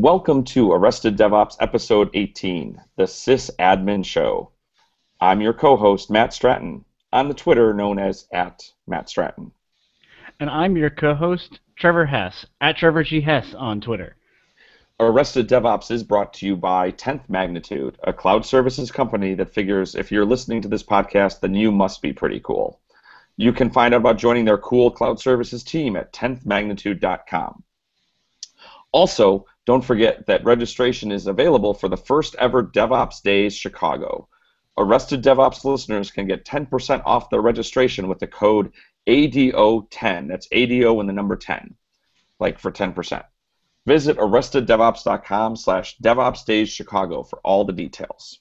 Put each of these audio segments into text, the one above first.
Welcome to Arrested DevOps Episode 18, the Sysadmin Show. I'm your co-host, Matt Stratton, on the Twitter known as @MattStratton. And I'm your co-host, Trevor Hess, @TrevorGHess on Twitter. Arrested DevOps is brought to you by 10th Magnitude, a cloud services company that figures if you're listening to this podcast, then you must be pretty cool. You can find out about joining their cool cloud services team at 10thmagnitude.com. Also, don't forget that registration is available for the first ever DevOps Days Chicago. Arrested DevOps listeners can get 10% off their registration with the code ADO10. That's ADO and the number 10, like for 10%. Visit arresteddevops.com/DevOps Days Chicago for all the details.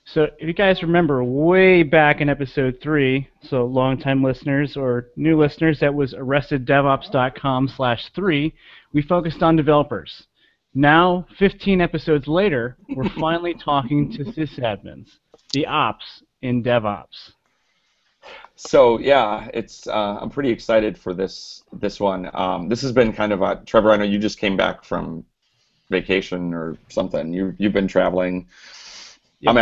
So if you guys remember way back in episode 3, so longtime listeners or new listeners, that was arresteddevops.com/3, we focused on developers. Now, 15 episodes later, we're finally talking to sysadmins, the ops in DevOps. So yeah, it's I'm pretty excited for this one. This has been kind of a Trevor. I know you just came back from vacation or something. You've been traveling. Yep. I'm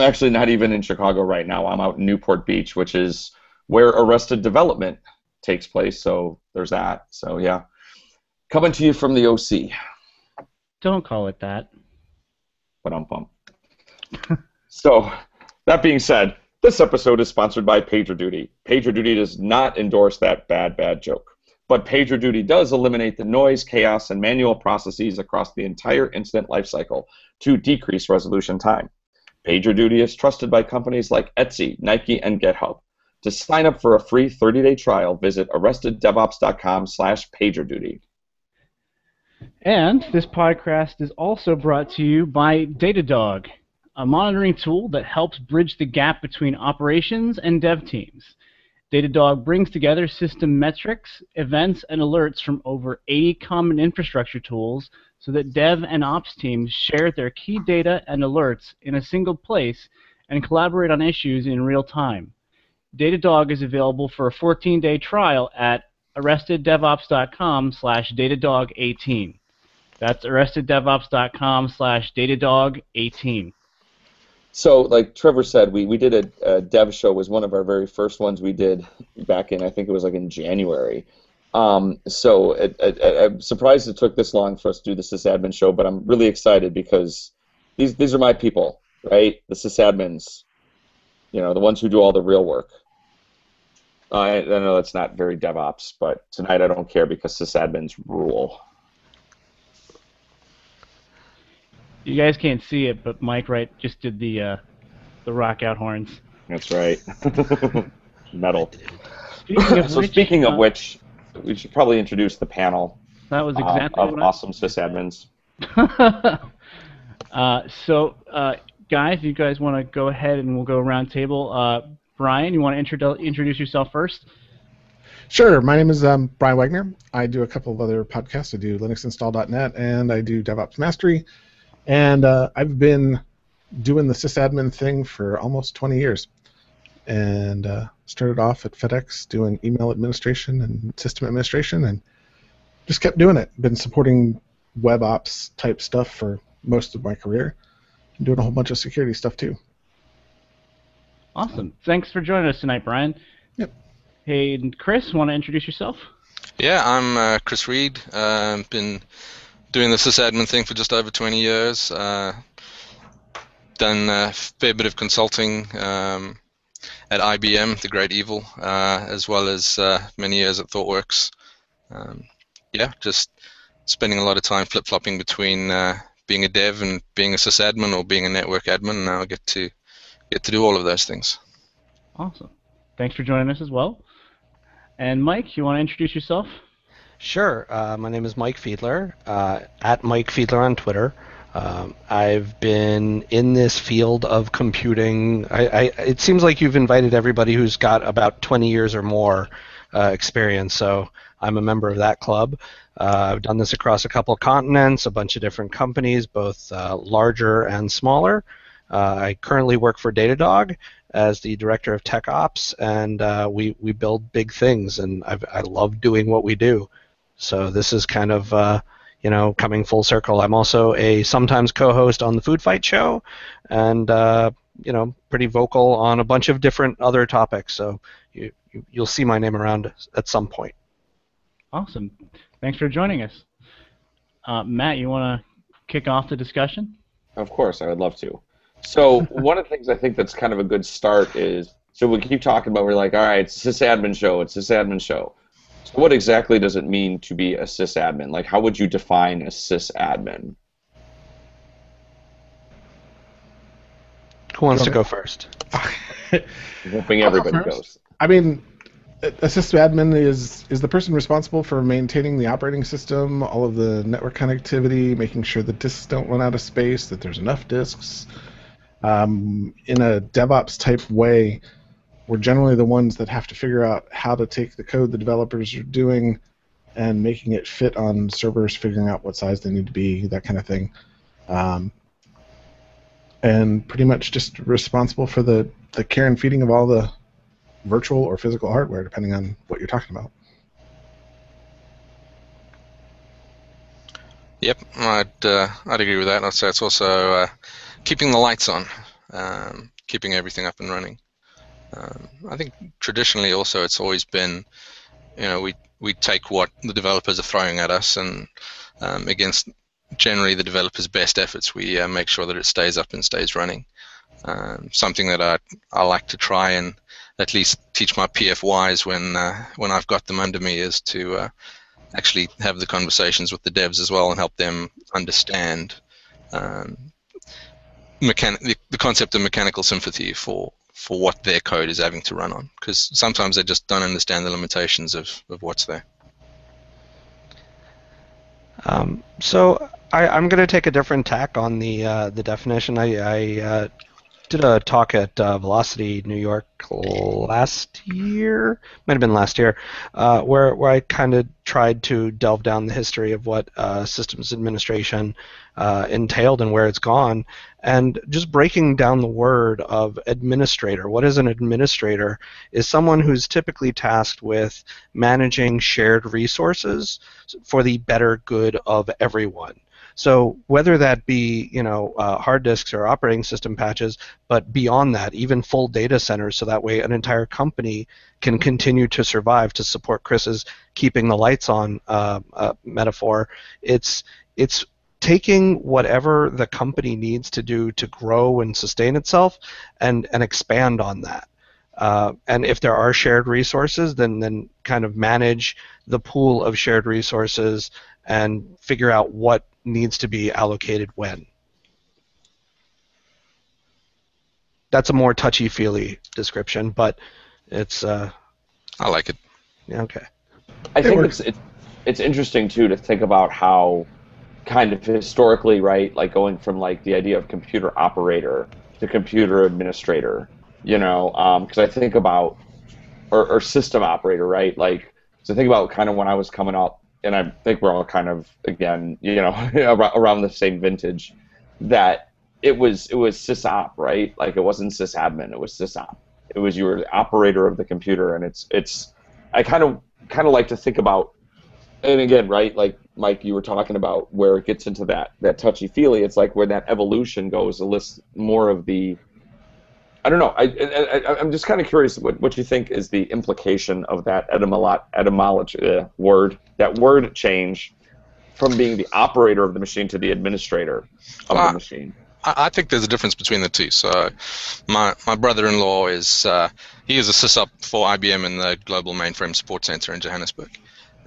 actually not even in Chicago right now. I'm out in Newport Beach, which is where Arrested Development takes place. So there's that. So yeah, coming to you from the OC. Don't call it that. But I'm pumped. So that being said, this episode is sponsored by PagerDuty. PagerDuty does not endorse that bad joke. But PagerDuty does eliminate the noise, chaos, and manual processes across the entire incident lifecycle to decrease resolution time. PagerDuty is trusted by companies like Etsy, Nike, and GitHub. To sign up for a free 30-day trial, visit arresteddevops.com/PagerDuty. And this podcast is also brought to you by Datadog, a monitoring tool that helps bridge the gap between operations and dev teams. Datadog brings together system metrics, events, and alerts from over 80 common infrastructure tools so that dev and ops teams share their key data and alerts in a single place and collaborate on issues in real time. Datadog is available for a 14-day trial at arresteddevops.com/Datadog18. That's arresteddevops.com/Datadog18. So, like Trevor said, we did a dev show. Was one of our very first ones we did back in, I think it was like in January. So I'm surprised it took this long for us to do the sysadmin show, but I'm really excited because these are my people, right? The sysadmins, the ones who do all the real work. I know that's not very DevOps, but tonight I don't care because sysadmins rule. You guys can't see it, but Mike Wright just did the rock out horns. That's right. Metal. Speaking of which, we should probably introduce the panel. That was exactly of awesome sysadmins. Guys, you guys want to go ahead and we'll go around table. Brian, you want to introduce yourself first? Sure. My name is Brian Wagner. I do a couple of other podcasts. I do linuxinstall.net and I do DevOps Mastery. And I've been doing the sysadmin thing for almost 20 years. And started off at FedEx doing email administration and system administration and just kept doing it. Been supporting web ops type stuff for most of my career. And doing a whole bunch of security stuff too. Awesome. Thanks for joining us tonight, Brian. Yep. Hey, Chris, want to introduce yourself? Yeah, I'm Chris Reed. Been doing the sysadmin thing for just over 20 years. Done a fair bit of consulting at IBM, the Great Evil, as well as many years at ThoughtWorks. Just spending a lot of time flip-flopping between being a dev and being a sysadmin or being a network admin. Now I get to do all of those things. Awesome. Thanks for joining us as well. And Mike, you want to introduce yourself? Sure. My name is Mike Fiedler, at Mike Fiedler on Twitter. I've been in this field of computing. It seems like you've invited everybody who's got about 20 years or more experience, so I'm a member of that club. I've done this across a couple of continents, a bunch of different companies, both larger and smaller. I currently work for Datadog as the director of tech ops, and we build big things, and I love doing what we do. So this is kind of coming full circle, I'm also a sometimes co-host on the Food Fight show, and pretty vocal on a bunch of different other topics. So you'll see my name around at some point. Awesome. Thanks for joining us. Matt, you want to kick off the discussion? Of course, I would love to. So one of the things I think that's kind of a good start is, so we keep talking about, we're like, all right, it's a sysadmin show, it's a sysadmin show. So what exactly does it mean to be a sysadmin? Like, how would you define a sysadmin? Who wants to go first? I'm hoping everybody goes. I mean, a sysadmin is the person responsible for maintaining the operating system, all of the network connectivity, making sure the disks don't run out of space, that there's enough disks. In a DevOps type way, we're generally the ones that have to figure out how to take the code the developers are doing and making it fit on servers, figuring out what size they need to be, that kind of thing. And pretty much just responsible for the care and feeding of all the virtual or physical hardware, depending on what you're talking about. Yep, I'd agree with that. I'd say it's also keeping the lights on, keeping everything up and running. I think traditionally also it's always been, we take what the developers are throwing at us, and against generally the developers' best efforts, we make sure that it stays up and stays running. Something that I like to try and at least teach my PFYs when I've got them under me is to actually have the conversations with the devs as well and help them understand the concept of mechanical sympathy for what their code is having to run on, because sometimes they just don't understand the limitations of what's there. So I'm going to take a different tack on the definition. I did a talk at Velocity New York last year, might have been last year, where I kind of tried to delve down the history of what systems administration entailed and where it's gone, and just breaking down the word of administrator. What is an administrator? Is someone who's typically tasked with managing shared resources for the better good of everyone. So whether that be, hard disks or operating system patches, but beyond that, even full data centers, so that way an entire company can continue to survive. To support Chris's keeping the lights on metaphor, it's taking whatever the company needs to do to grow and sustain itself and expand on that. And if there are shared resources, then kind of manage the pool of shared resources and figure out what needs to be allocated when. That's a more touchy-feely description, but it's... I like it. Yeah, okay. I think it's interesting, too, to think about how kind of historically, right, like going from like the idea of computer operator to computer administrator, because I think about, or system operator, right, like, so think about kind of when I was coming up, and I think we're all kind of, again, around the same vintage, that it was sysop, right? Like, it wasn't sysadmin, it was sysop. It was, you were the operator of the computer, and it's I kind of like to think about, and again, right, like Mike, you were talking about where it gets into that touchy-feely. It's like where that evolution goes, a list more of the, I don't know. I'm just kind of curious what you think is the implication of that etymology word, that word change from being the operator of the machine to the administrator of the machine. I think there's a difference between the two. So my brother-in-law he is a sysop for IBM in the Global Mainframe Support Center in Johannesburg.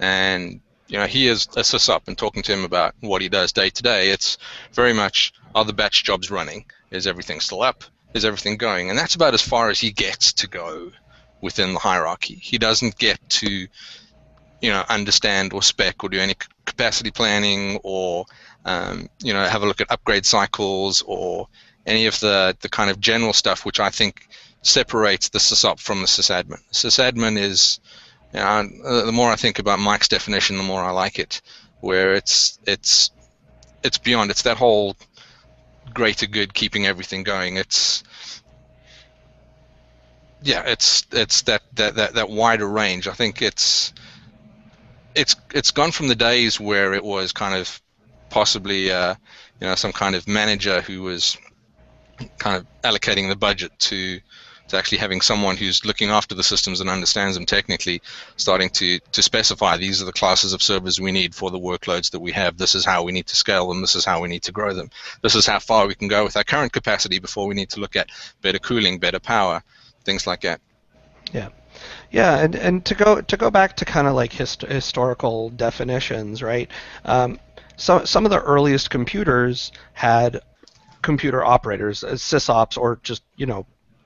And he is a sysop, and talking to him about what he does day to day, it's very much, are the batch jobs running? Is everything still up? Is everything going? And that's about as far as he gets to go within the hierarchy. He doesn't get to, understand or spec or do any capacity planning or, have a look at upgrade cycles or any of the kind of general stuff, which I think separates the sysop from the sysadmin. Sysadmin is, the more I think about Mike's definition, the more I like it, where it's beyond. It's that whole greater good, keeping everything going. It's that wider range. I think it's gone from the days where it was kind of possibly some kind of manager who was kind of allocating the budget to actually having someone who's looking after the systems and understands them technically, starting to specify these are the classes of servers we need for the workloads that we have. This is how we need to scale them. This is how we need to grow them. This is how far we can go with our current capacity before we need to look at better cooling, better power, things like that. Yeah. Yeah, and to go back to kind of like historical definitions, right? Some of the earliest computers had computer operators, sysops, or just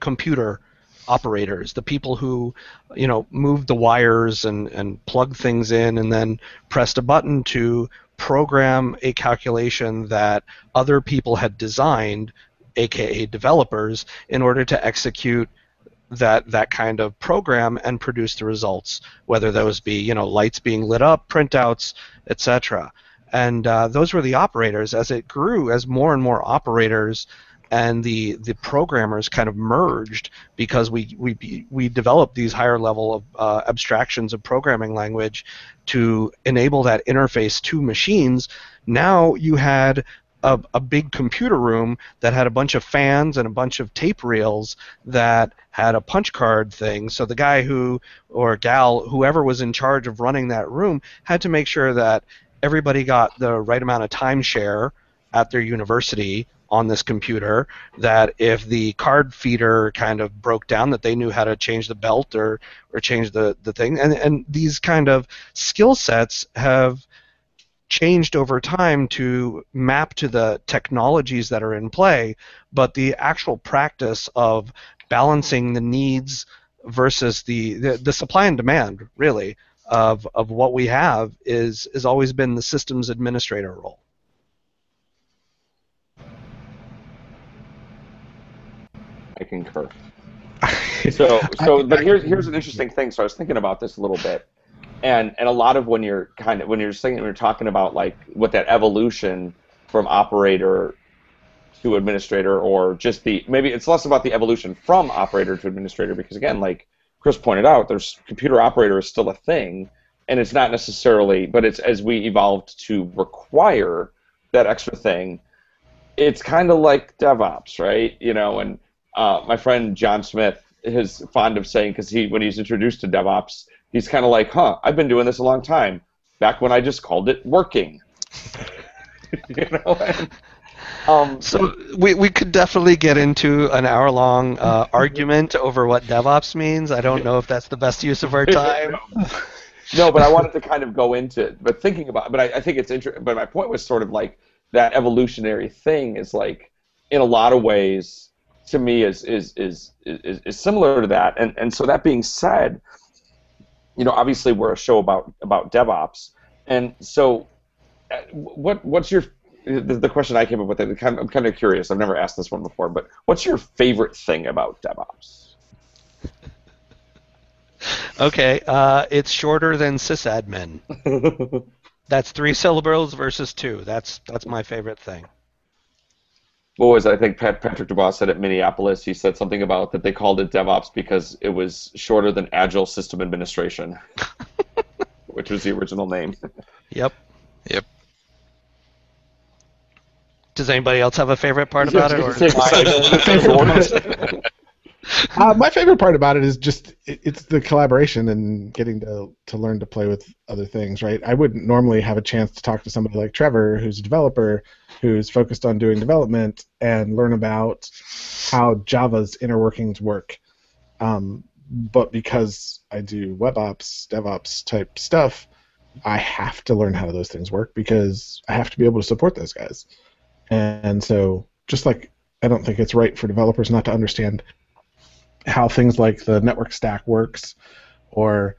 computer operators, the people who moved the wires and plugged things in and then pressed a button to program a calculation that other people had designed, aka developers, in order to execute that kind of program and produce the results, whether those be lights being lit up, printouts, etc. And those were the operators. As it grew, as more and more operators and the programmers kind of merged, because we developed these higher level of abstractions of programming language to enable that interface to machines. Now you had a big computer room that had a bunch of fans and a bunch of tape reels that had a punch card thing. So the guy or gal, whoever was in charge of running that room, had to make sure that everybody got the right amount of timeshare at their university on this computer, that if the card feeder kind of broke down, that they knew how to change the belt or change the thing. And these kind of skill sets have changed over time to map to the technologies that are in play, but the actual practice of balancing the needs versus the supply and demand, really, of what we have is always been the systems administrator role. I concur. But here's an interesting thing. So I was thinking about this a little bit. And a lot of when you're talking about like what that evolution from operator to administrator, or just maybe it's less about the evolution from operator to administrator, because again, like Chris pointed out, there's computer operator is still a thing, and it's not necessarily, but it's as we evolved to require that extra thing, it's kind of like DevOps, right? And my friend John Smith is fond of saying, because when he's introduced to DevOps, he's kind of like, I've been doing this a long time. Back when I just called it working. So we could definitely get into an hour-long argument over what DevOps means. I don't know if that's the best use of our time. No, but I wanted to kind of go into, but I think it's interesting. But my point was sort of like that evolutionary thing is like, in a lot of ways, to me is similar to that. And so that being said, obviously we're a show about DevOps, and so what's your the question I came up with? I'm kind of curious. I've never asked this one before, but what's your favorite thing about DevOps? Okay, it's shorter than Sysadmin. That's 3 syllables versus 2. That's my favorite thing. What was it? I think Patrick Dubois said at Minneapolis, he said something about that they called it DevOps because it was shorter than Agile System Administration, which was the original name. Yep. Yep. Does anybody else have a favorite part about it? My favorite part about it is just it's the collaboration and getting to learn to play with other things, right? I wouldn't normally have a chance to talk to somebody like Trevor, who's a developer, who's focused on doing development, and learn about how Java's inner workings work. But because I do WebOps, DevOps type stuff, I have to learn how those things work because I have to be able to support those guys. And so just like I don't think it's right for developers not to understand how things like the network stack works or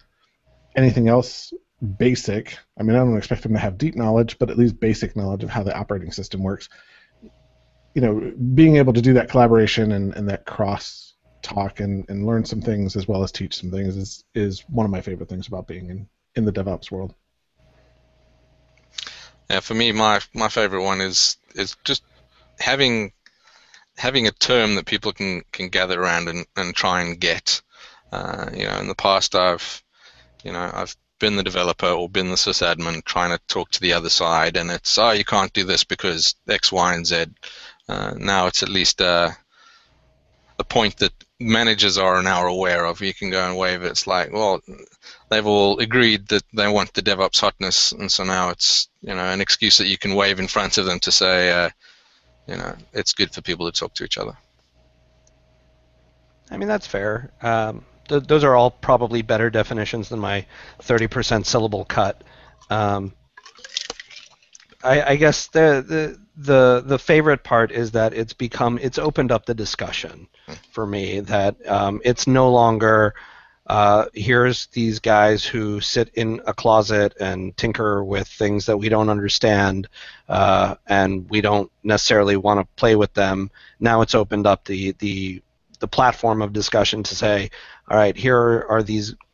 anything else basic. I mean, I don't expect them to have deep knowledge, but at least basic knowledge of how the operating system works. Being able to do that collaboration and that cross talk and learn some things as well as teach some things is one of my favorite things about being in the DevOps world. Yeah, for me, my favorite one is just having a term that people can gather around and try and get. In the past, I've been the developer or been the sysadmin trying to talk to the other side, and it's, oh, you can't do this because X, Y, and Z. Now it's at least a point that managers are now aware of. You can go and wave it. It's like, well, they've all agreed that they want the DevOps hotness, and so now it's, you know, an excuse that you can wave in front of them to say, you know, it's good for people to talk to each other. I mean, that's fair. Those are all probably better definitions than my 30% syllable cut. I guess the favorite part is that it's opened up the discussion for me, that it's no longer here's these guys who sit in a closet and tinker with things that we don't understand, and we don't necessarily want to play with them. Now it's opened up the platform of discussion to say, all right, here are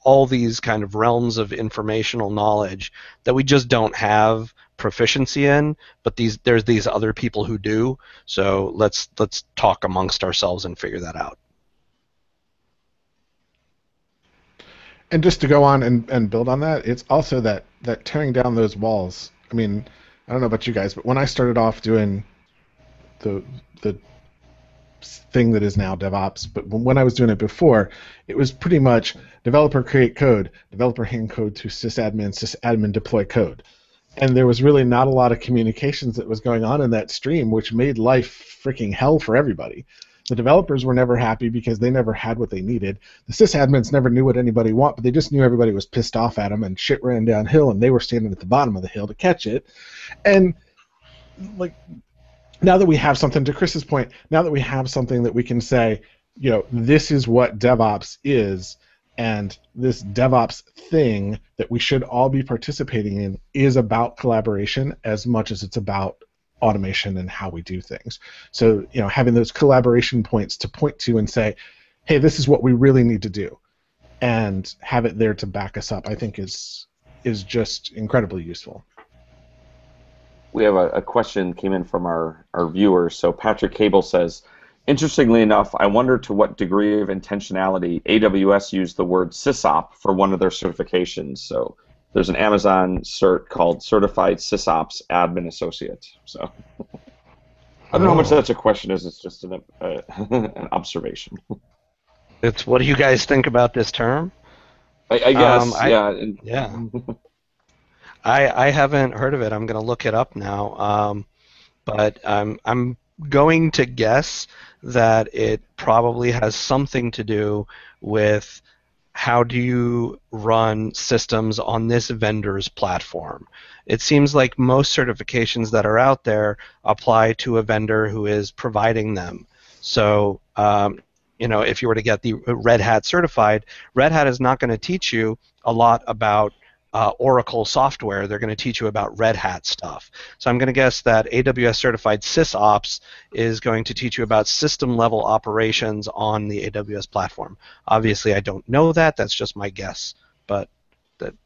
all these kind of realms of informational knowledge that we just don't have proficiency in, but there's these other people who do. So let's talk amongst ourselves and figure that out. And just to go on and build on that, it's also that tearing down those walls. I mean, I don't know about you guys, but when I started off doing the thing that is now DevOps, but when I was doing it before, it was pretty much developer create code, developer hand code to sysadmin deploy code. And there was really not a lot of communications that was going on in that stream, which made life freaking hell for everybody. The developers were never happy because they never had what they needed. The sysadmins never knew what anybody wanted, but they just knew everybody was pissed off at them, and shit ran downhill, and they were standing at the bottom of the hill to catch it. And like, now that we have something, to Chris's point, now that we have something that we can say, you know, this is what DevOps is, and this DevOps thing that we should all be participating in is about collaboration as much as it's about automation and how we do things. So, you know, having those collaboration points to point to and say, hey, this is what we really need to do, and have it there to back us up, I think is just incredibly useful. We have a question came in from our viewers. So Patrick Cable says, interestingly enough, I wonder to what degree of intentionality AWS used the word SysOp for one of their certifications. So there's an Amazon cert called Certified SysOps Admin Associate. So I don't know how much that's a question is. It's just an observation. It's, what do you guys think about this term? I guess, yeah. Yeah. I haven't heard of it. I'm going to look it up now. But I'm going to guess that it probably has something to do with how do you run systems on this vendor's platform. It seems like most certifications that are out there apply to a vendor who is providing them. So, you know, if you were to get the Red Hat certified, Red Hat is not going to teach you a lot about Oracle software. They're going to teach you about Red Hat stuff. So I'm going to guess that AWS certified SysOps is going to teach you about system level operations on the AWS platform. Obviously, I don't know that. That's just my guess. But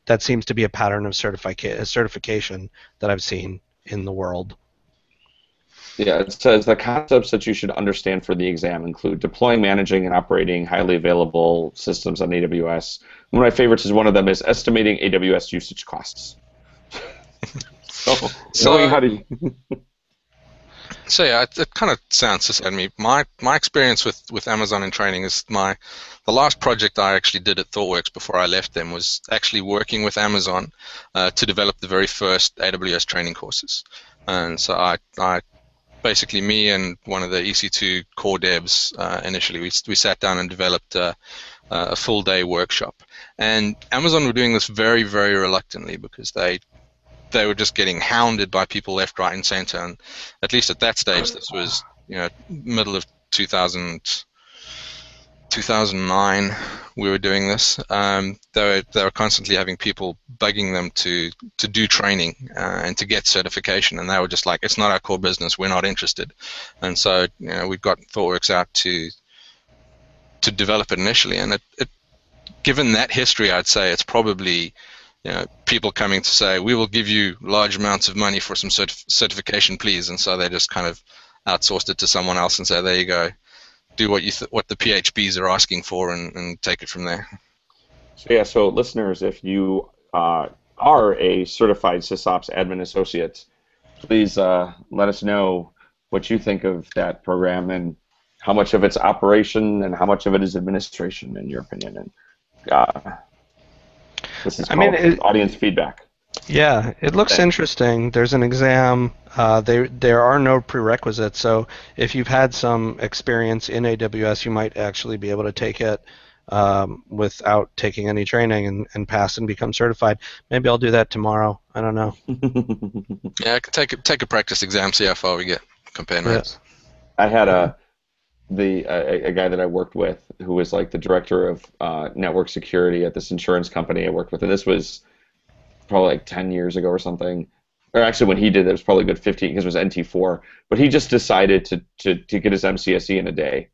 that seems to be a pattern of certification that I've seen in the world. Yeah, it says the concepts that you should understand for the exam include deploying, managing, and operating highly available systems on AWS. One of my favorites is one of them is estimating AWS usage costs. So how do you... So yeah, it kind of sounds sysadmin. My experience with Amazon in training is the last project I actually did at ThoughtWorks before I left them was actually working with Amazon to develop the very first AWS training courses. And so I basically, me and one of the EC2 core devs initially, we sat down and developed a full-day workshop. And Amazon were doing this very, very reluctantly because they were just getting hounded by people left, right, and center. And at least at that stage, this was, you know, middle of 2009, we were doing this. They were constantly having people bugging them to do training and to get certification, and they were just like, it's not our core business, we're not interested. And so, you know, we got ThoughtWorks out to develop it initially, and it given that history, I'd say it's probably, you know, people coming to say, we will give you large amounts of money for some certification, please. And so they just kind of outsourced it to someone else and say, there you go, do what the PHPs are asking for, and take it from there. So yeah, so listeners, if you are a certified SysOps admin associate, please let us know what you think of that program and how much of it's operation and how much of it is administration, in your opinion. And this is called audience feedback. Yeah, it looks interesting. There's an exam. There are no prerequisites, so if you've had some experience in AWS, you might actually be able to take it without taking any training and pass and become certified. Maybe I'll do that tomorrow. I don't know. Yeah, I could take a practice exam, see how far we get, compare notes. I had a guy that I worked with who was like the director of network security at this insurance company I worked with, and this was probably like 10 years ago or something. Or actually, when he did it was probably a good 15 because it was NT4. But he just decided to get his MCSE in a day.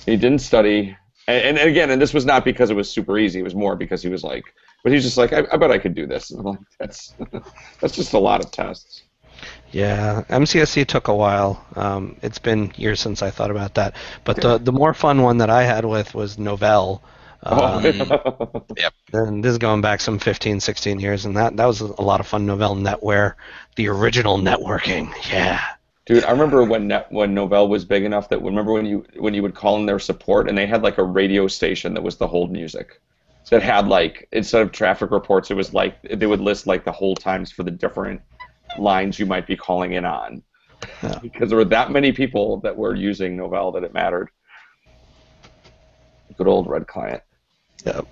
He didn't study. And again, and this was not because it was super easy. It was more because he was like, but he's just like, I bet I could do this. And I'm like, that's just a lot of tests. Yeah, MCSE took a while. It's been years since I thought about that. But the more fun one that I had with was Novell. Yep. And this is going back some 15, 16 years, and that was a lot of fun. Novell NetWare, the original networking. Yeah. Dude, I remember when Novell was big enough that when you would call in their support and they had like a radio station that was the hold music. So it had like, instead of traffic reports, it was like they would list like the hold times for the different lines you might be calling in on. Yeah. Because there were that many people that were using Novell that it mattered. Good old Red Client. Yep.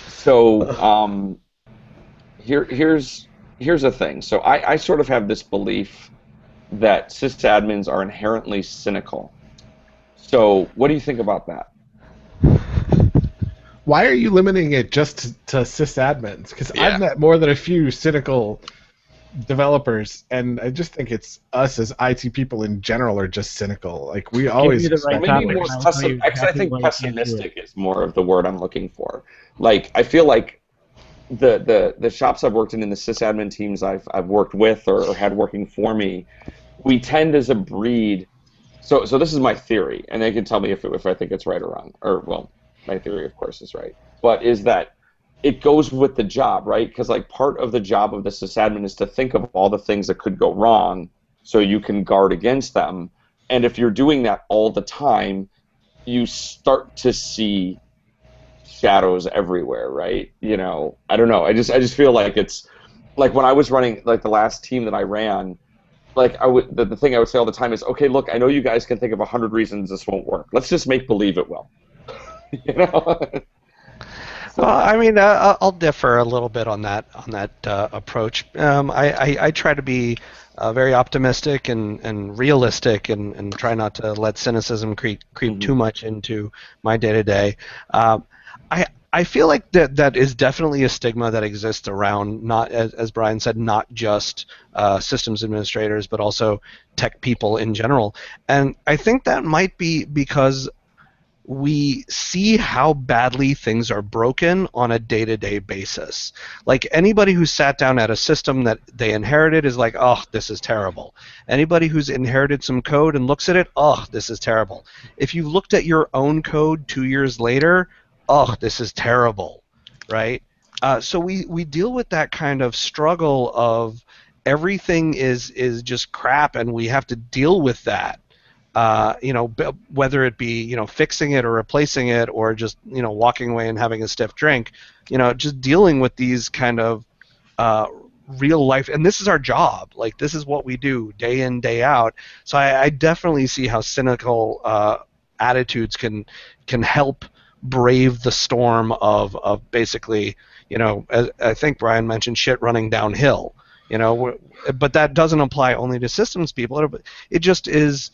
So here's the thing. So I sort of have this belief that sysadmins are inherently cynical. So what do you think about that? Why are you limiting it just to sysadmins? Because I've met more than a few cynical developers, and I just think it's us as IT people in general are just cynical. Like we always. I think pessimistic is more of the word I'm looking for. Like I feel like the shops I've worked in the sysadmin teams I've worked with or had working for me, we tend as a breed. So this is my theory, and they can tell me if I think it's right or wrong. Or well, my theory of course is right, but is that it goes with the job, right? Because like part of the job of the sysadmin is to think of all the things that could go wrong so you can guard against them. And if you're doing that all the time, you start to see shadows everywhere, right? You know, I don't know. I just feel like it's like when I was running like the last team that I ran, like the thing I would say all the time is, okay, look, I know you guys can think of 100 reasons this won't work. Let's just make believe it will. You know. Well, I mean, I'll differ a little bit on that approach. I try to be very optimistic and realistic, and try not to let cynicism creep too much into my day-to-day. I feel like that is definitely a stigma that exists around, not as Brian said, not just systems administrators, but also tech people in general. And I think that might be because we see how badly things are broken on a day-to-day basis. Like anybody who sat down at a system that they inherited is like, oh, this is terrible. Anybody who's inherited some code and looks at it, oh, this is terrible. If you looked at your own code 2 years later, oh, this is terrible, right? So we deal with that kind of struggle of everything is just crap, and we have to deal with that. Whether it be, fixing it or replacing it or just, walking away and having a stiff drink, just dealing with these kind of real life. And this is our job. Like, this is what we do day in, day out. So I definitely see how cynical attitudes can help brave the storm of basically, as I think Brian mentioned, shit running downhill. But that doesn't apply only to systems people. It just is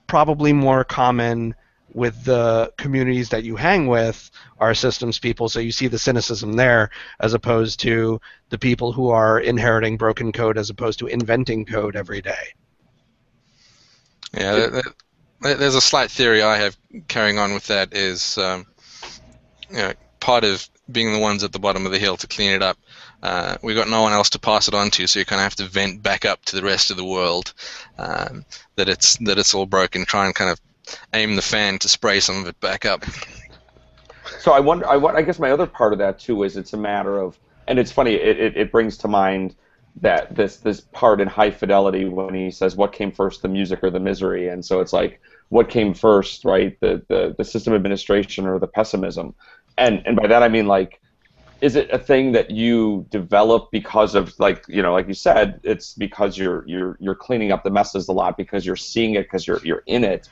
probably more common with the communities that you hang with are systems people, so you see the cynicism there as opposed to the people who are inheriting broken code as opposed to inventing code every day. Yeah, there's a slight theory I have carrying on with that is part of being the ones at the bottom of the hill to clean it up. We've got no one else to pass it on to, so you kind of have to vent back up to the rest of the world that it's all broken. Try and kind of aim the fan to spray some of it back up. So I wonder. I guess my other part of that too is it's a matter of And it's funny, it brings to mind that this part in High Fidelity when he says, what came first, the music or the misery? And so it's like, what came first, right? The system administration or the pessimism? And by that I mean, like, is it a thing that you develop because of, like, like you said, it's because you're cleaning up the messes a lot because you're seeing it, because you're in it?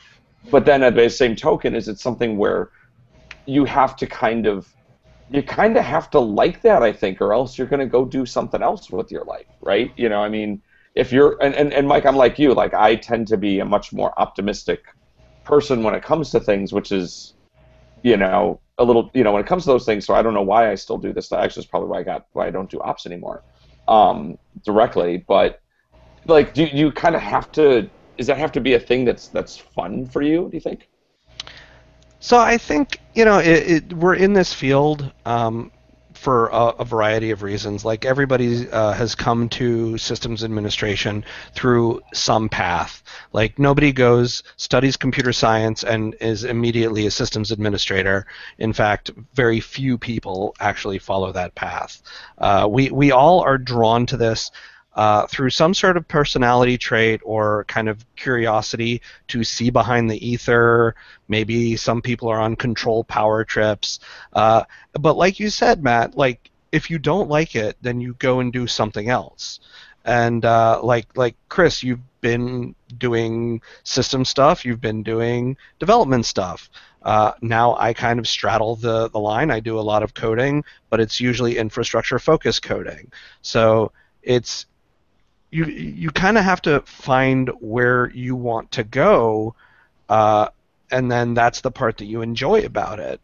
But then at the same token, is it something where you have to you kind of have to like that, I think, or else you're going to go do something else with your life, right? I mean, if you're, and Mike, I'm like you, like, I tend to be a much more optimistic person when it comes to things, which is, a little, when it comes to those things. So I don't know why I still do this. Actually, it's probably why I don't do ops anymore, directly. But, like, do you kind of have to? Does that have to be a thing that's fun for you? Do you think? So I think, we're in this field for a variety of reasons. Like, everybody has come to systems administration through some path. Like, nobody studies computer science and is immediately a systems administrator. In fact, very few people actually follow that path. We all are drawn to this through some sort of personality trait or kind of curiosity to see behind the ether. Maybe some people are on control power trips. But like you said, Matt, like, if you don't like it, then you go and do something else. And like Chris, you've been doing system stuff, you've been doing development stuff. Now I kind of straddle the line. I do a lot of coding, but it's usually infrastructure-focused coding. So it's you kind of have to find where you want to go, and then that's the part that you enjoy about it.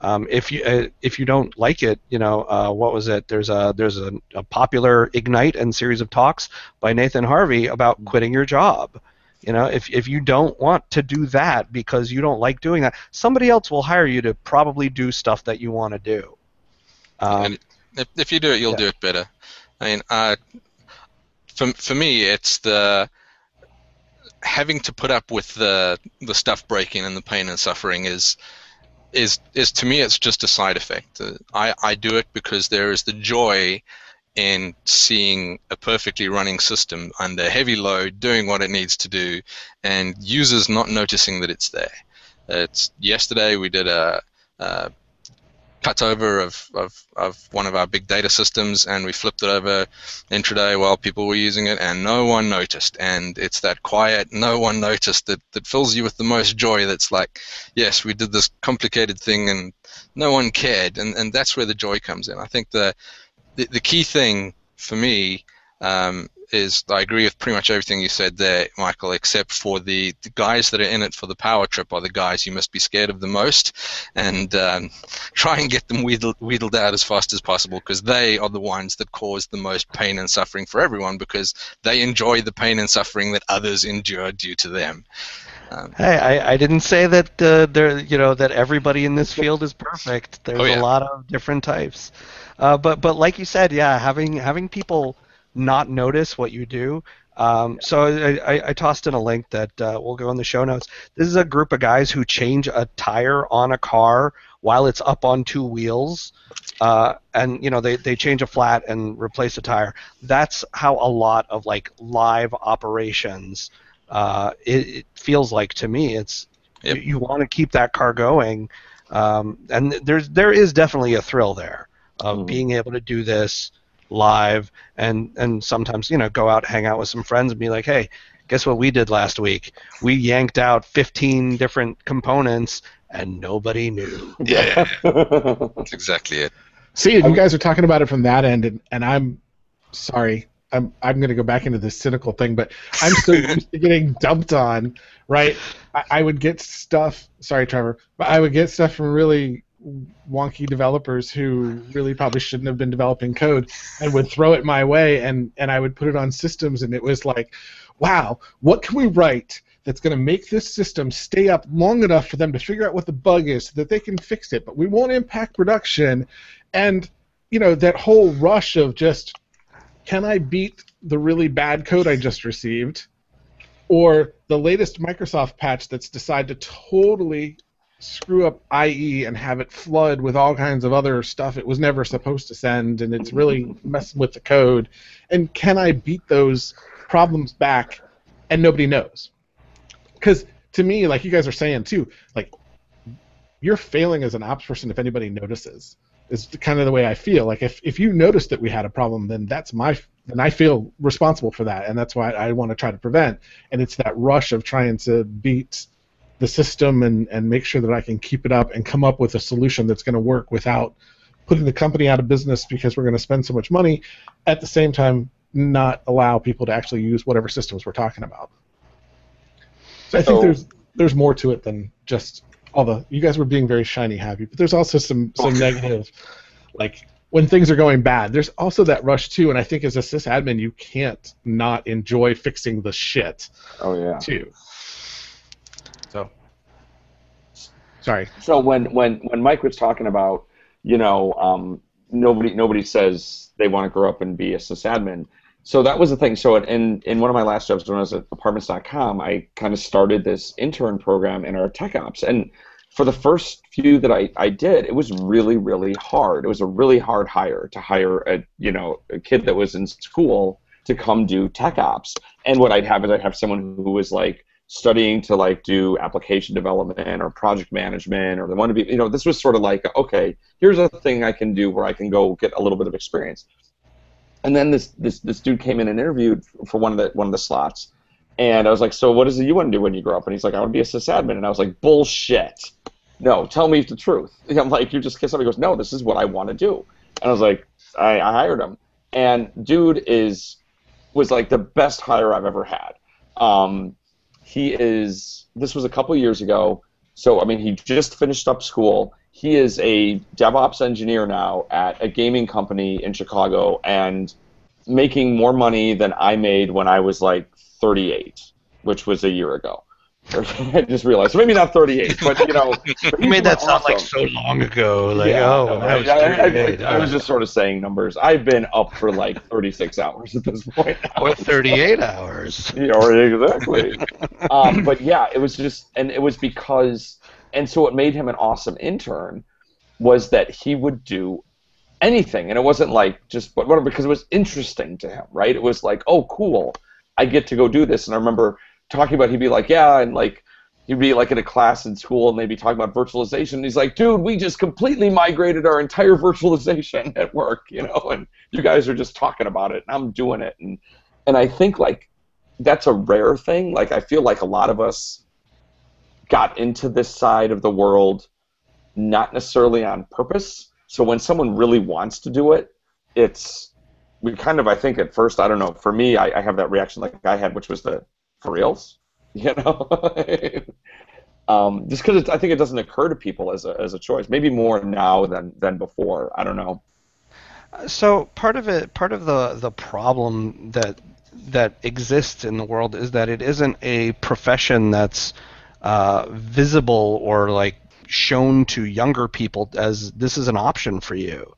If you don't like it, what was it? There's a popular Ignite and series of talks by Nathan Harvey about quitting your job. If you don't want to do that because you don't like doing that, somebody else will hire you to probably do stuff that you want to do. And if you do it, you'll do it better. I mean, for me, it's the having to put up with the stuff breaking and the pain and suffering is to me, it's just a side effect. I do it because there is the joy in seeing a perfectly running system under heavy load doing what it needs to do, and users not noticing that it's there. Yesterday we did a cutover of one of our big data systems, and we flipped it over intraday while people were using it, and no one noticed. And it's that quiet, no one noticed that fills you with the most joy. That's like, yes, we did this complicated thing and no one cared, and that's where the joy comes in. I think the key thing for me is, I agree with pretty much everything you said there, Michael, except for the guys that are in it for the power trip are the guys you must be scared of the most, and try and get them wheedled out as fast as possible, because they are the ones that cause the most pain and suffering for everyone, because they enjoy the pain and suffering that others endure due to them. Hey, I didn't say that that everybody in this field is perfect. There's a lot of different types, but like you said, yeah, having people not notice what you do. So I tossed in a link that will go in the show notes. This is a group of guys who change a tire on a car while it's up on two wheels, and they change a flat and replace a tire. That's how a lot of like live operations. It feels like to me. It's you want to keep that car going, and there is definitely a thrill there of being able to do this live, and sometimes go out, hang out with some friends, and be like, hey, guess what we did last week? We yanked out 15 different components, and nobody knew. Yeah, that's exactly it. See, you guys are talking about it from that end, and I'm sorry. I'm going to go back into this cynical thing, but I'm so used to getting dumped on, right? I would get stuff. Sorry, Trevor, but I would get stuff from really wonky developers who really probably shouldn't have been developing code, and would throw it my way, and I would put it on systems, and it was like, wow, what can we write that's going to make this system stay up long enough for them to figure out what the bug is so that they can fix it, but we won't impact production. And that whole rush of just, can I beat the really bad code I just received, or the latest Microsoft patch that's decided to totally screw up IE and have it flood with all kinds of other stuff it was never supposed to send, and it's really messing with the code? And can I beat those problems back and nobody knows? Because to me, like you guys are saying too, like you're failing as an ops person if anybody notices. Is kind of the way I feel. Like if you notice that we had a problem, then then I feel responsible for that, and that's why I want to try to prevent. And it's that rush of trying to beat the system and make sure that I can keep it up and come up with a solution that's going to work without putting the company out of business because we're going to spend so much money. At the same time, not allow people to actually use whatever systems we're talking about. So I think there's more to it than just you guys were being very shiny happy, but there's also some negative, like when things are going bad. There's also that rush too, and I think as a sysadmin, you can't not enjoy fixing the shit. Oh yeah. Too. So, sorry. So when Mike was talking about, nobody says they want to grow up and be a sysadmin. So that was the thing. So in one of my last jobs when I was at apartments.com, I kind of started this intern program in our tech ops. And for the first few that I did, it was really, really hard. It was a really hard hire to hire a kid that was in school to come do tech ops. And what I'd have someone who was like studying to like do application development or project management, or they want to be, this was sort of like, okay, here's a thing I can do where I can go get a little bit of experience. And then this dude came in and interviewed for one of the slots, and I was like, so what is it you want to do when you grow up? And he's like, I want to be a sysadmin. And I was like, bullshit. No, tell me the truth. I'm like, you just kissed him. He goes, no, this is what I want to do. And I was like, I hired him, and dude was like the best hire I've ever had. This was a couple years ago, so I mean, he just finished up school. He is a DevOps engineer now at a gaming company in Chicago and making more money than I made when I was like 38, which was a year ago. I just realized. So maybe not 38, but You made that sound like so long ago. Like, yeah, I was just sort of saying numbers. I've been up for like 36 hours at this point now. Or 38 hours. Yeah, exactly. But yeah, it was just, and it was because, and so what made him an awesome intern was that he would do anything, and it wasn't like just whatever, because it was interesting to him, right? It was like, oh, cool, I get to go do this. And I remember talking about, he'd be like, yeah, and like he'd be like in a class in school and they'd be talking about virtualization, and he's like, dude, we just completely migrated our entire virtualization at work, and you guys are just talking about it and I'm doing it. And I think like that's a rare thing. Like I feel like a lot of us got into this side of the world not necessarily on purpose. So when someone really wants to do it, we kind of, I think at first, I don't know, for me, I have that reaction like I had, which was the for reals, just because I think it doesn't occur to people as a choice. Maybe more now than before. I don't know. So part of the problem that exists in the world is that it isn't a profession that's visible or like shown to younger people as this is an option for you.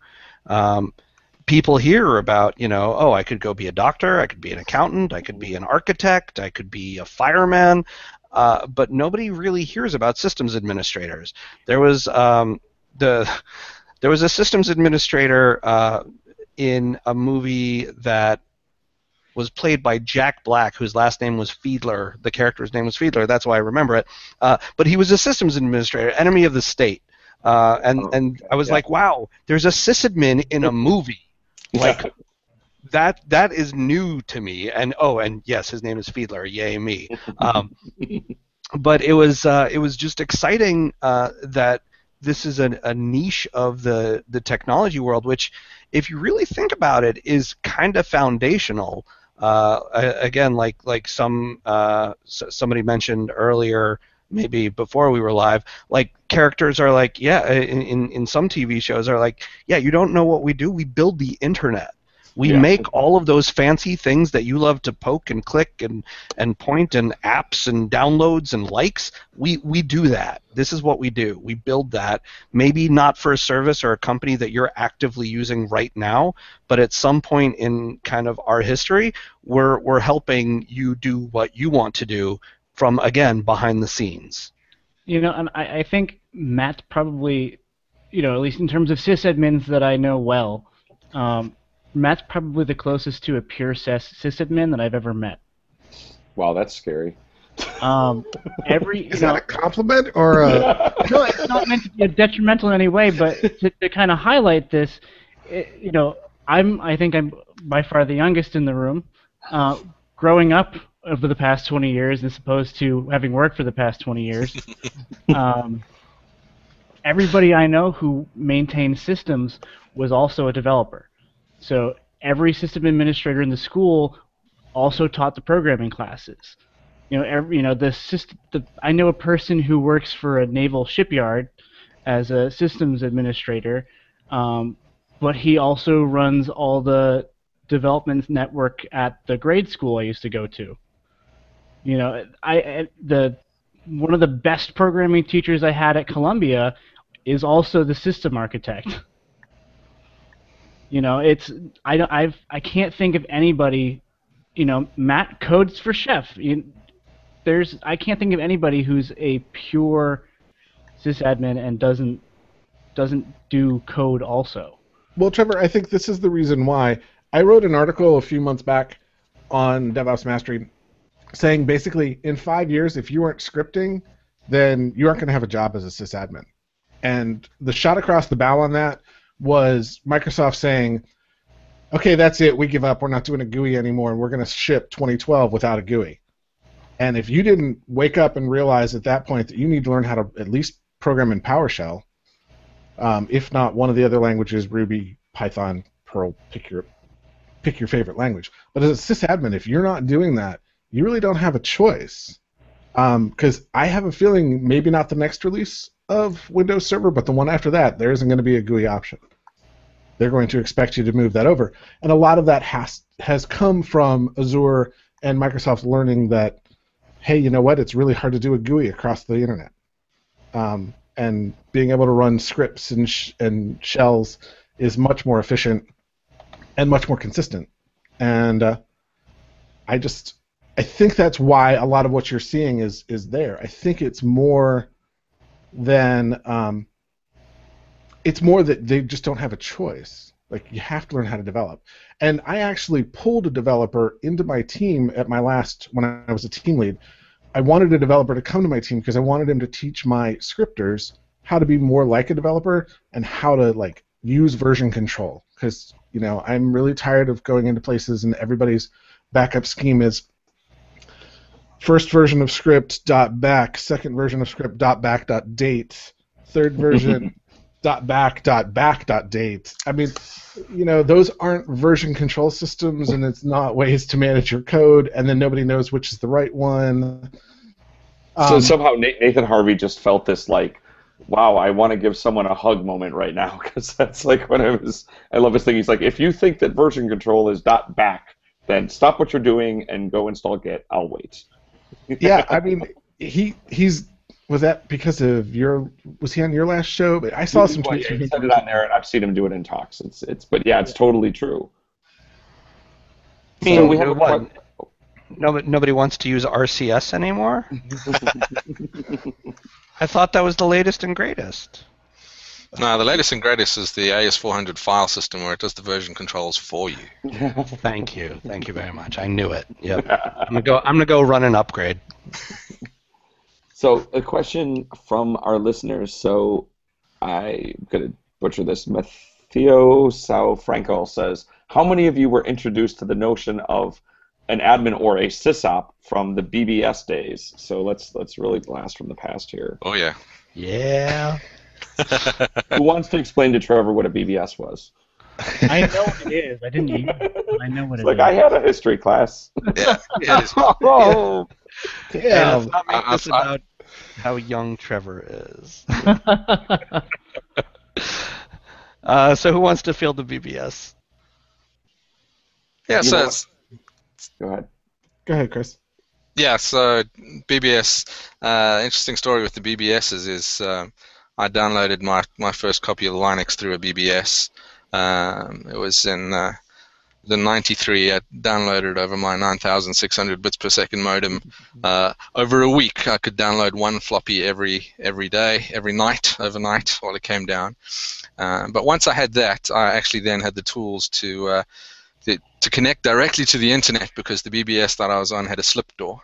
People hear about, I could go be a doctor, I could be an accountant, I could be an architect, I could be a fireman, but nobody really hears about systems administrators. There was a systems administrator in a movie that was played by Jack Black, whose last name was Fiedler. The character's name was Fiedler. That's why I remember it. But he was a systems administrator, enemy of the state. And I was like, wow, there's a sysadmin in a movie. Like that is new to me. And yes, his name is Fiedler. Yay me. But it was just exciting that this is a niche of the technology world, which, if you really think about it, is kind of foundational. Again, like somebody mentioned earlier, maybe before we were live, like characters are like, in some TV shows are like, you don't know what we do? We build the internet. We make all of those fancy things that you love to poke and click and point and apps and downloads and likes. We do that. This is what we do. We build that. Maybe not for a service or a company that you're actively using right now, but at some point in kind of our history, we're helping you do what you want to do from, again, behind the scenes. And I think Matt's probably, at least in terms of sysadmins that I know well, Matt's probably the closest to a pure sysadmin that I've ever met. Wow, that's scary. Is that a compliment or a... No, it's not meant to be detrimental in any way, but to kind of highlight this, I think I'm by far the youngest in the room. Growing up over the past 20 years, as opposed to having worked for the past 20 years, everybody I know who maintained systems was also a developer. So every system administrator in the school also taught the programming classes. I know a person who works for a naval shipyard as a systems administrator, but he also runs all the development network at the grade school I used to go to. One of the best programming teachers I had at Columbia is also the system architect. I can't think of anybody. Matt codes for Chef. I can't think of anybody who's a pure sysadmin and doesn't do code also. Well, Trevor, I think this is the reason why. I wrote an article a few months back on DevOps Mastery saying basically in 5 years, if you aren't scripting, then you aren't going to have a job as a sysadmin. And the shot across the bow on that was Microsoft saying, okay, that's it, we give up, we're not doing a GUI anymore, and we're going to ship 2012 without a GUI. And if you didn't wake up and realize at that point that you need to learn how to at least program in PowerShell, if not one of the other languages, Ruby, Python, Perl, pick your favorite language. But as a sysadmin, if you're not doing that, you really don't have a choice. Because I have a feeling maybe not the next release of Windows Server, but the one after that, there isn't going to be a GUI option. They're going to expect you to move that over. And a lot of that has come from Azure and Microsoft learning that, hey, you know what? It's really hard to do a GUI across the internet. And being able to run scripts and shells is much more efficient and much more consistent. And I think that's why a lot of what you're seeing is there. I think it's more than that they just don't have a choice. Like, you have to learn how to develop. And I actually pulled a developer into my team when I was a team lead. I wanted a developer to come to my team because I wanted him to teach my scripters how to be more like a developer and how to use version control. Because I'm really tired of going into places and everybody's backup scheme is first version of script .back, second version of script .back .date, third version .back .date. I mean, those aren't version control systems, and it's not ways to manage your code, and then nobody knows which is the right one. So somehow Nathan Harvey just felt this wow, I want to give someone a hug moment right now, because that's when I love his thing. He's like, if you think that version control is .back, then stop what you're doing and go install Git. I'll wait. Yeah, I mean, was that because of was he on your last show? But I saw some tweets. He said it on there, and I've seen him do it in talks. It's totally true. I mean, so we have what? Nobody wants to use RCS anymore? I thought that was the latest and greatest. No, the latest and greatest is the AS400 file system where it does the version controls for you. Thank you very much. I knew it. Yep. I'm gonna go run an upgrade. So a question from our listeners. So I'm gonna butcher this. Matteo Sao Franco says, how many of you were introduced to the notion of an admin or a sysop from the BBS days? So let's really blast from the past here. Oh yeah. Yeah. Who wants to explain to Trevor what a BBS was? I know what it is. I didn't use it. I know what it is. I had a history class. Yeah. Oh, yeah. Let's not make this about how young Trevor is. So who wants to field the BBS? Yeah, go ahead. Go ahead, Chris. Yeah, so BBS, interesting story with the BBS is I downloaded my first copy of Linux through a BBS. It was in the 93. I downloaded over my 9,600 bits per second modem. Over a week, I could download one floppy every day, every night, overnight, while it came down. But once I had that, I actually then had the tools to connect directly to the internet, because the BBS that I was on had a slip door.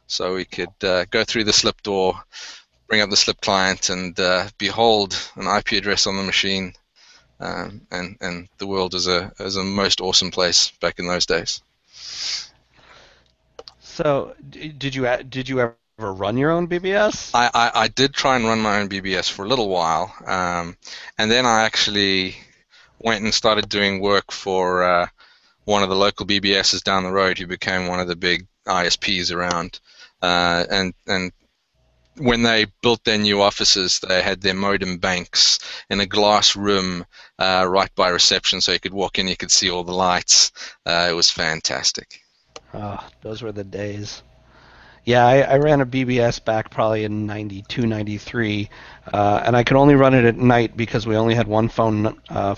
So we could go through the slip door, bring up the slip client, and behold an IP address on the machine. And the world is a most awesome place back in those days. So, did you ever run your own BBS? I did try and run my own BBS for a little while, and then I actually went and started doing work for one of the local BBSs down the road, who became one of the big ISPs around. And when they built their new offices, they had their modem banks in a glass room right by reception, so you could walk in, you could see all the lights. It was fantastic. Oh, those were the days. Yeah, I ran a BBS back probably in 92, 93, and I could only run it at night because we only had one phone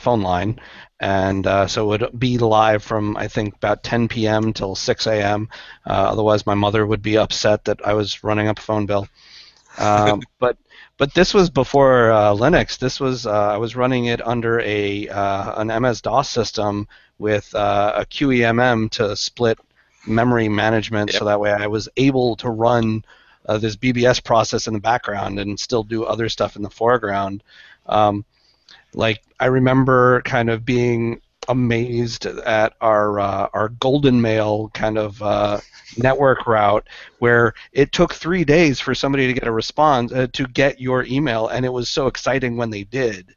line, and so it would be live from, I think, about 10 p.m. till 6 a.m. Otherwise, my mother would be upset that I was running up a phone bill. But this was before Linux. This was I was running it under an MS-DOS system with a QEMM to split memory management, so that way I was able to run this BBS process in the background and still do other stuff in the foreground. Like, I remember kind of being amazed at our Golden Mail kind of network route, where it took 3 days for somebody to get a response to get your email, and it was so exciting when they did.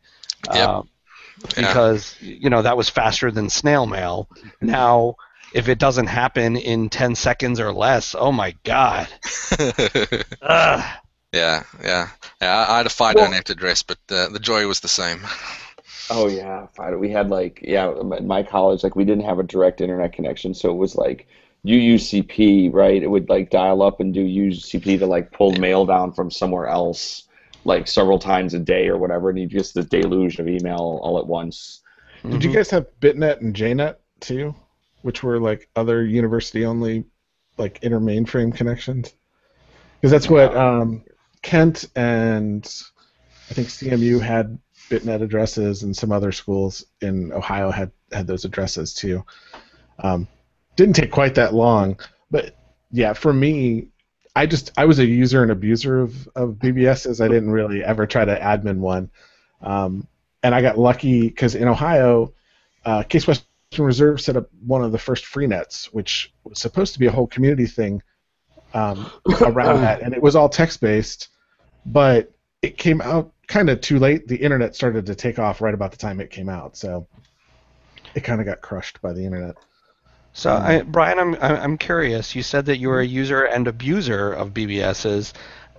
Because that was faster than snail mail. Now, if it doesn't happen in 10 seconds or less, oh my God. Yeah. I had a FIDO net address, but the joy was the same. Oh yeah, FIDO. We had in my college, we didn't have a direct internet connection, so it was like UUCP, right? It would dial up and do UUCP to pull mail down from somewhere else, several times a day or whatever, and you just this deluge of email all at once. Did you guys have BitNet and JNet too, which were other university-only inter mainframe connections? Because that's what Kent and I think CMU had BitNet addresses, and some other schools in Ohio had those addresses too. Didn't take quite that long, but yeah, for me, I was a user and abuser of BBSs. I didn't really ever try to admin one, and I got lucky because in Ohio, Case Western Reserve set up one of the first free nets, which was supposed to be a whole community thing around that, and it was all text-based, but it came out kind of too late. The internet started to take off right about the time it came out, so it kind of got crushed by the internet. So, Brian, I'm curious. You said that you were a user and abuser of BBSs.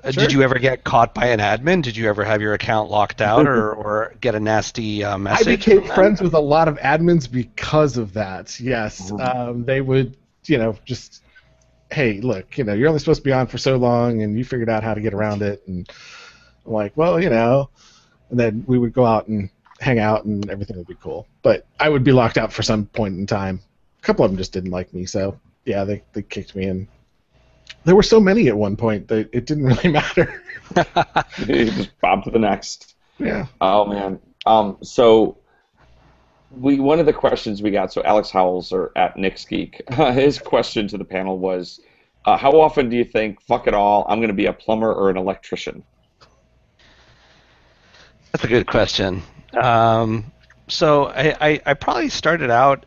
Sure. Did you ever get caught by an admin? Did you ever have your account locked out or get a nasty message? I became friends with a lot of admins because of that. Yes, they would, just, hey, look, you're only supposed to be on for so long, and you figured out how to get around it, and I'm like, well, and then we would go out and hang out, and everything would be cool. But I would be locked out for some point in time. A couple of them just didn't like me, so yeah, they kicked me in. There were so many at one point that it didn't really matter. You just bob to the next. Yeah. Oh man. So one of the questions we got. So Alex Howells at Nick's Geek, his question to the panel was, how often do you think, fuck it all, I'm going to be a plumber or an electrician? That's a good question. So I probably started out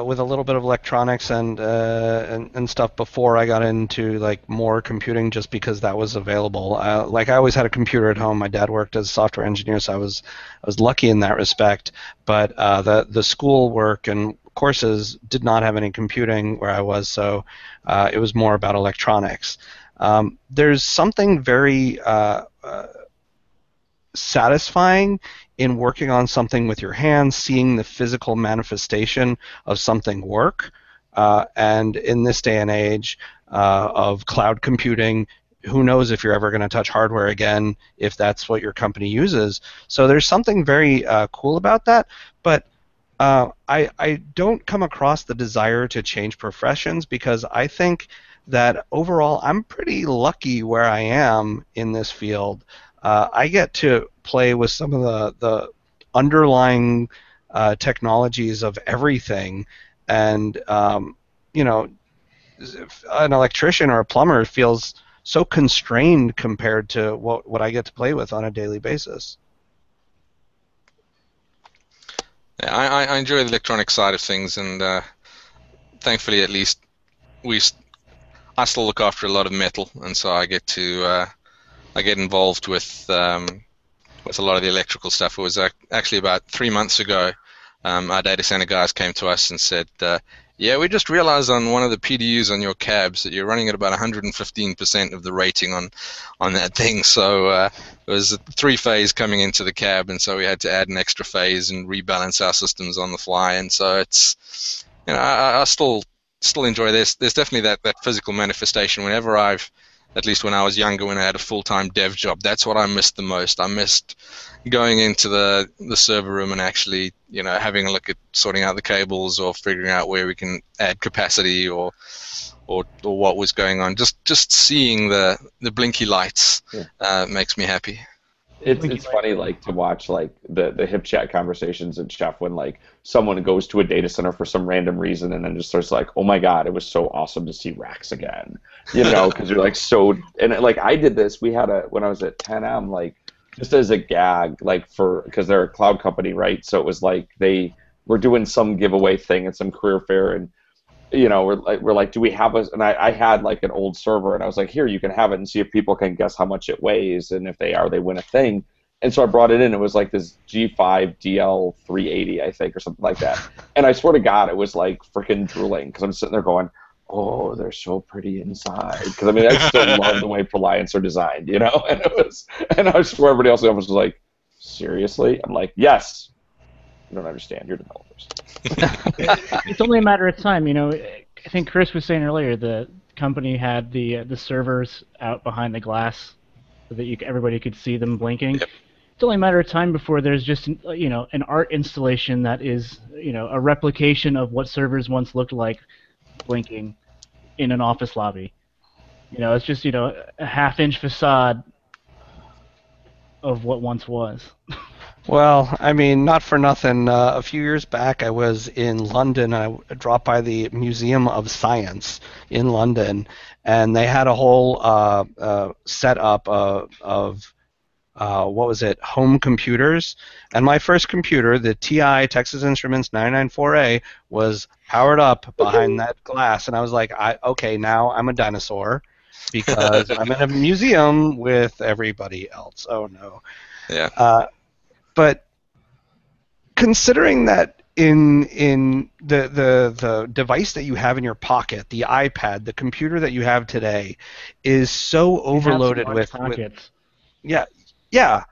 with a little bit of electronics and stuff before I got into more computing, just because that was available. I always had a computer at home. My dad worked as a software engineer, so I was lucky in that respect. But the school work and courses did not have any computing where I was, so it was more about electronics. There's something very satisfying in working on something with your hands, seeing the physical manifestation of something work. And in this day and age of cloud computing, who knows if you're ever going to touch hardware again, if that's what your company uses. So there's something very cool about that. But I don't come across the desire to change professions because I think that overall I'm pretty lucky where I am in this field. I get to play with some of the underlying technologies of everything, and you know, an electrician or a plumber feels so constrained compared to what I get to play with on a daily basis. Yeah, I enjoy the electronic side of things, and thankfully, at least, we I still look after a lot of metal, and so I get to I get involved with a lot of the electrical stuff. It was actually about 3 months ago. Our data center guys came to us and said, yeah, we just realized on one of the PDUs on your cabs that you're running at about 115% of the rating on that thing. So it was a 3-phase coming into the cab, and so we had to add an extra phase and rebalance our systems on the fly. And so it's, I still enjoy this. There's definitely that physical manifestation. Whenever at least when I was younger, when I had a full-time dev job, that's what I missed the most. I missed going into the server room and actually, having a look at sorting out the cables or figuring out where we can add capacity or what was going on. Just seeing the blinky lights makes me happy. It's funny, to watch the hip chat conversations in Chef when someone goes to a data center for some random reason and then just starts oh my god, it was so awesome to see racks again, because you're so, and I did this. We had when I was at 10M, just as a gag, because they're a cloud company, right? So it was they were doing some giveaway thing at some career fair, and we're like, do we have and I had an old server, and I was like, here, you can have it and see if people can guess how much it weighs, and if they win a thing. And so I brought it in. It was this G5 DL 380, I think, or something like that. And I swear to God, it was freaking drooling, because I'm sitting there going, oh, they're so pretty inside. Because I still love the way Reliance are designed, And I swear everybody else in the office was like, seriously? I'm like, yes. You don't understand. You're developers. It's only a matter of time. I think Chris was saying earlier the company had the servers out behind the glass so that everybody could see them blinking. Yep. It's only a matter of time before there's just an art installation that is a replication of what servers once looked like blinking in an office lobby. It's just a half-inch facade of what once was. Well, not for nothing. A few years back, I was in London. I dropped by the Museum of Science in London, and they had a whole setup of what was it, home computers. And my first computer, the TI Texas Instruments 994A, was powered up behind that glass. And I was like, okay, now I'm a dinosaur because I'm in a museum with everybody else. Oh, no. Yeah. But considering that in the device that you have in your pocket, the iPad, the computer that you have today, is so overloaded with yeah. Yeah,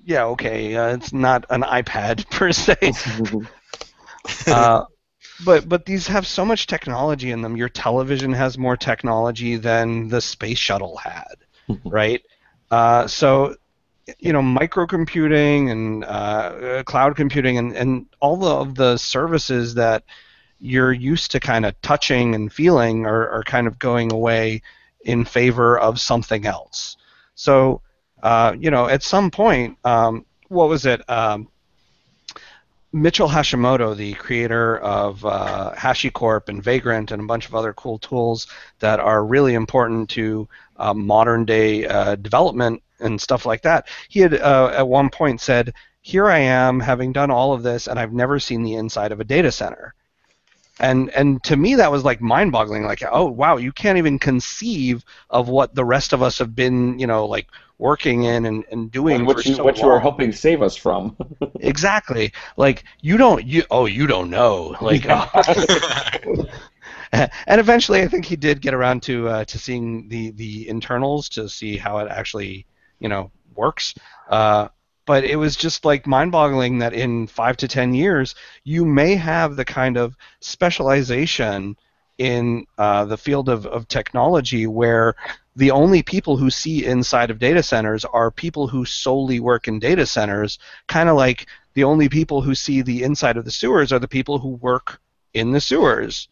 okay. It's not an iPad per se, but these have so much technology in them. Your television has more technology than the space shuttle had, right? So, microcomputing and cloud computing and all of the services that you're used to kind of touching and feeling are kind of going away in favor of something else. So, at some point, what was it? Mitchell Hashimoto, the creator of HashiCorp and Vagrant and a bunch of other cool tools that are really important to modern-day development and stuff like that, he had at one point said, here I am having done all of this, and I've never seen the inside of a data center. And to me, that was mind-boggling. Oh, wow, you can't even conceive of what the rest of us have been, working in and doing and what you are helping save us from. Exactly. You don't know. And eventually, I think he did get around to seeing the internals to see how it actually, works. But it was just mind-boggling that in 5 to 10 years, you may have the kind of specialization in the field of technology where the only people who see inside of data centers are people who solely work in data centers, kind of like the only people who see the inside of the sewers are the people who work in the sewers.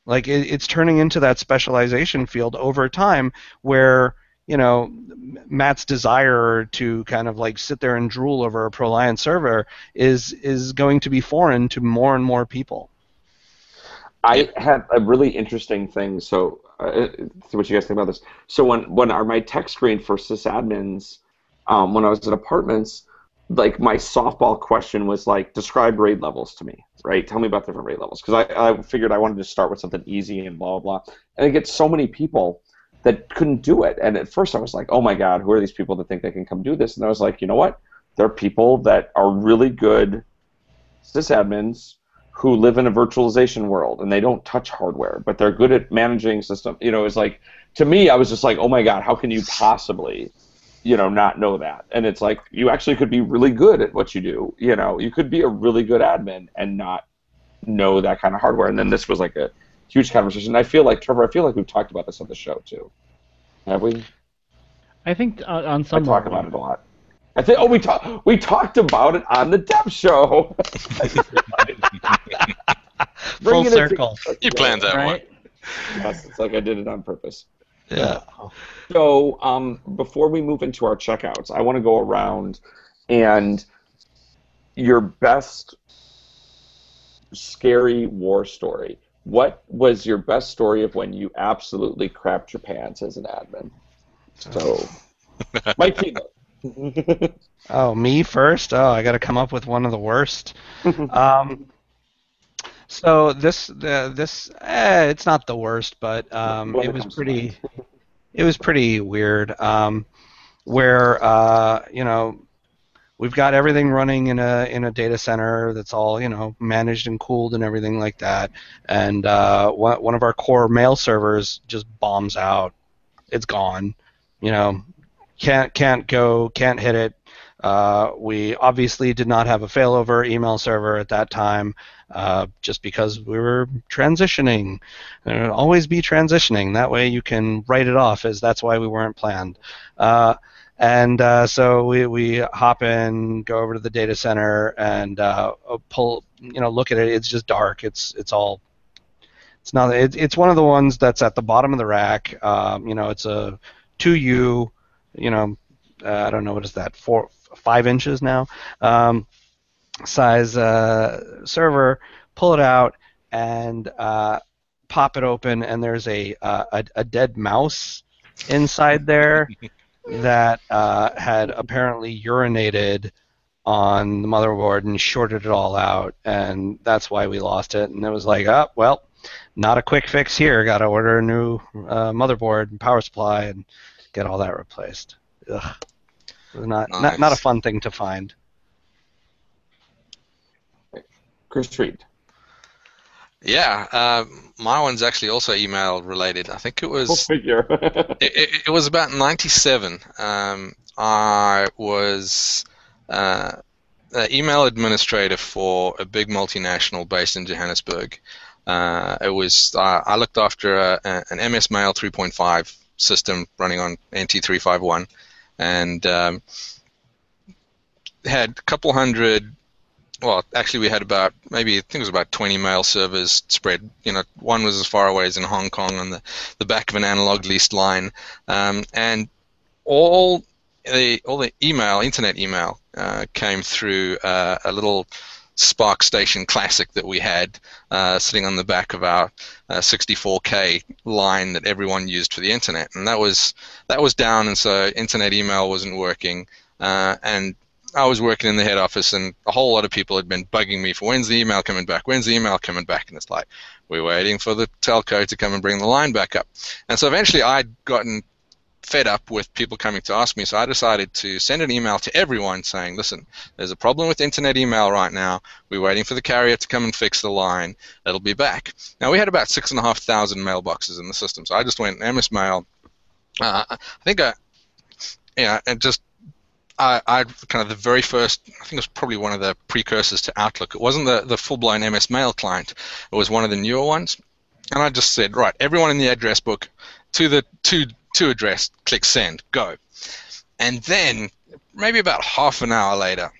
Like it's turning into that specialization field over time where, Matt's desire to kind of like sit there and drool over a ProLiant server is going to be foreign to more and more people. I had a really interesting thing. So, see what you guys think about this. So when my tech screen for sysadmins, when I was at apartments, like my softball question was like, describe raid levels to me, right? Tell me about different raid levels, because I figured I wanted to start with something easy and blah blah blah. And I get so many people that couldn't do it. And at first I was like, oh my god, who are these people that think they can come do this? And I was like, you know what? There are people that are really good sysadmins who live in a virtualization world and they don't touch hardware, but they're good at managing system. It's like, to me, I was just like, oh my god, how can you possibly, not know that? And it's like, you actually could be really good at what you do. You could be a really good admin and not know that kind of hardware. And then this was like a huge conversation. I feel like, Trevor, we've talked about this on the show too. Have we? I think on some level. I talk about it a lot. I think. Oh, we talked about it on the Dev Show. Full circle. You planned that right? one. Yes, it's like I did it on purpose. Yeah. So before we move into our checkouts, I want to go around and your best scary war story. What was your best story of when you absolutely crapped your pants as an admin? So, Mike Fiedler. Oh, me first? Oh, I got to come up with one of the worst. So this it's not the worst, but it was pretty weird. Where we've got everything running in a data center that's all managed and cooled and everything like that, and one of our core mail servers just bombs out. It's gone. Can't hit it. We obviously did not have a failover email server at that time, just because we were transitioning. Always be transitioning. That way you can write it off as that's why we weren't planned. So we hop in, go over to the data center, and look at it. It's just dark. It's one of the ones that's at the bottom of the rack. It's a 2U. I don't know, what is that? 5 inches now. Size server. Pull it out and pop it open, and there's a dead mouse inside there that had apparently urinated on the motherboard and shorted it all out, and that's why we lost it. And it was like, oh, well, not a quick fix here. Got to order a new motherboard and power supply and get all that replaced. Ugh. It was not a fun thing to find. Chris Reed. Yeah, my one's actually also email related. I think it was. Go figure. it was about 97. I was email administrator for a big multinational based in Johannesburg. I looked after an MS Mail 3.5 system running on NT351, and had a couple hundred. Well, actually, we had about I think it was about 20 mail servers spread. One was as far away as in Hong Kong on the back of an analog leased line, and all the internet email, came through a little Spark Station Classic that we had sitting on the back of our 64K line that everyone used for the internet, and that was down, and so internet email wasn't working, and I was working in the head office, and a whole lot of people had been bugging me for when's the email coming back, and it's like, we're waiting for the telco to come and bring the line back up. And so eventually I'd gotten fed up with people coming to ask me, so I decided to send an email to everyone saying, listen, there's a problem with internet email right now. We're waiting for the carrier to come and fix the line. It'll be back. Now, we had about 6,500 mailboxes in the system, so I just went MS Mail. I kind of the very first, I think it was probably one of the precursors to Outlook. It wasn't the full-blown MS Mail client. It was one of the newer ones. And I just said, right, everyone in the address book to the to address, click send, go. And then maybe about half an hour later,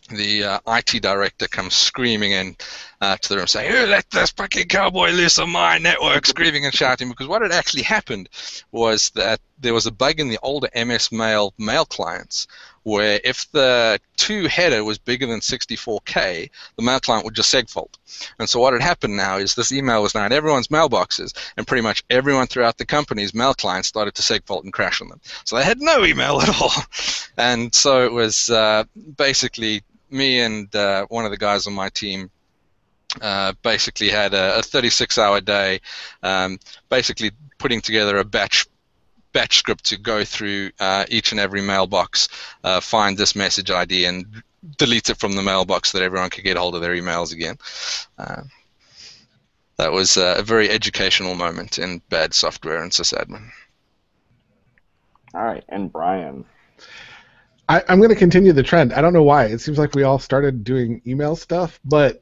the IT director comes screaming in to the room saying, "Who let this fucking cowboy loose on my network?" screaming and shouting, because what had actually happened was that there was a bug in the older MS mail clients where if the to header was bigger than 64K, the mail client would just segfault. And so what had happened now is this email was now in everyone's mailboxes, and pretty much everyone throughout the company's mail clients started to segfault and crash on them. So they had no email at all. And so it was basically me and one of the guys on my team basically had a 36-hour day, basically putting together a batch script to go through each and every mailbox, find this message ID, and delete it from the mailbox so that everyone could get hold of their emails again. That was a very educational moment in bad software and sysadmin. All right, and Brian. I'm going to continue the trend. I don't know why. It seems like we all started doing email stuff, but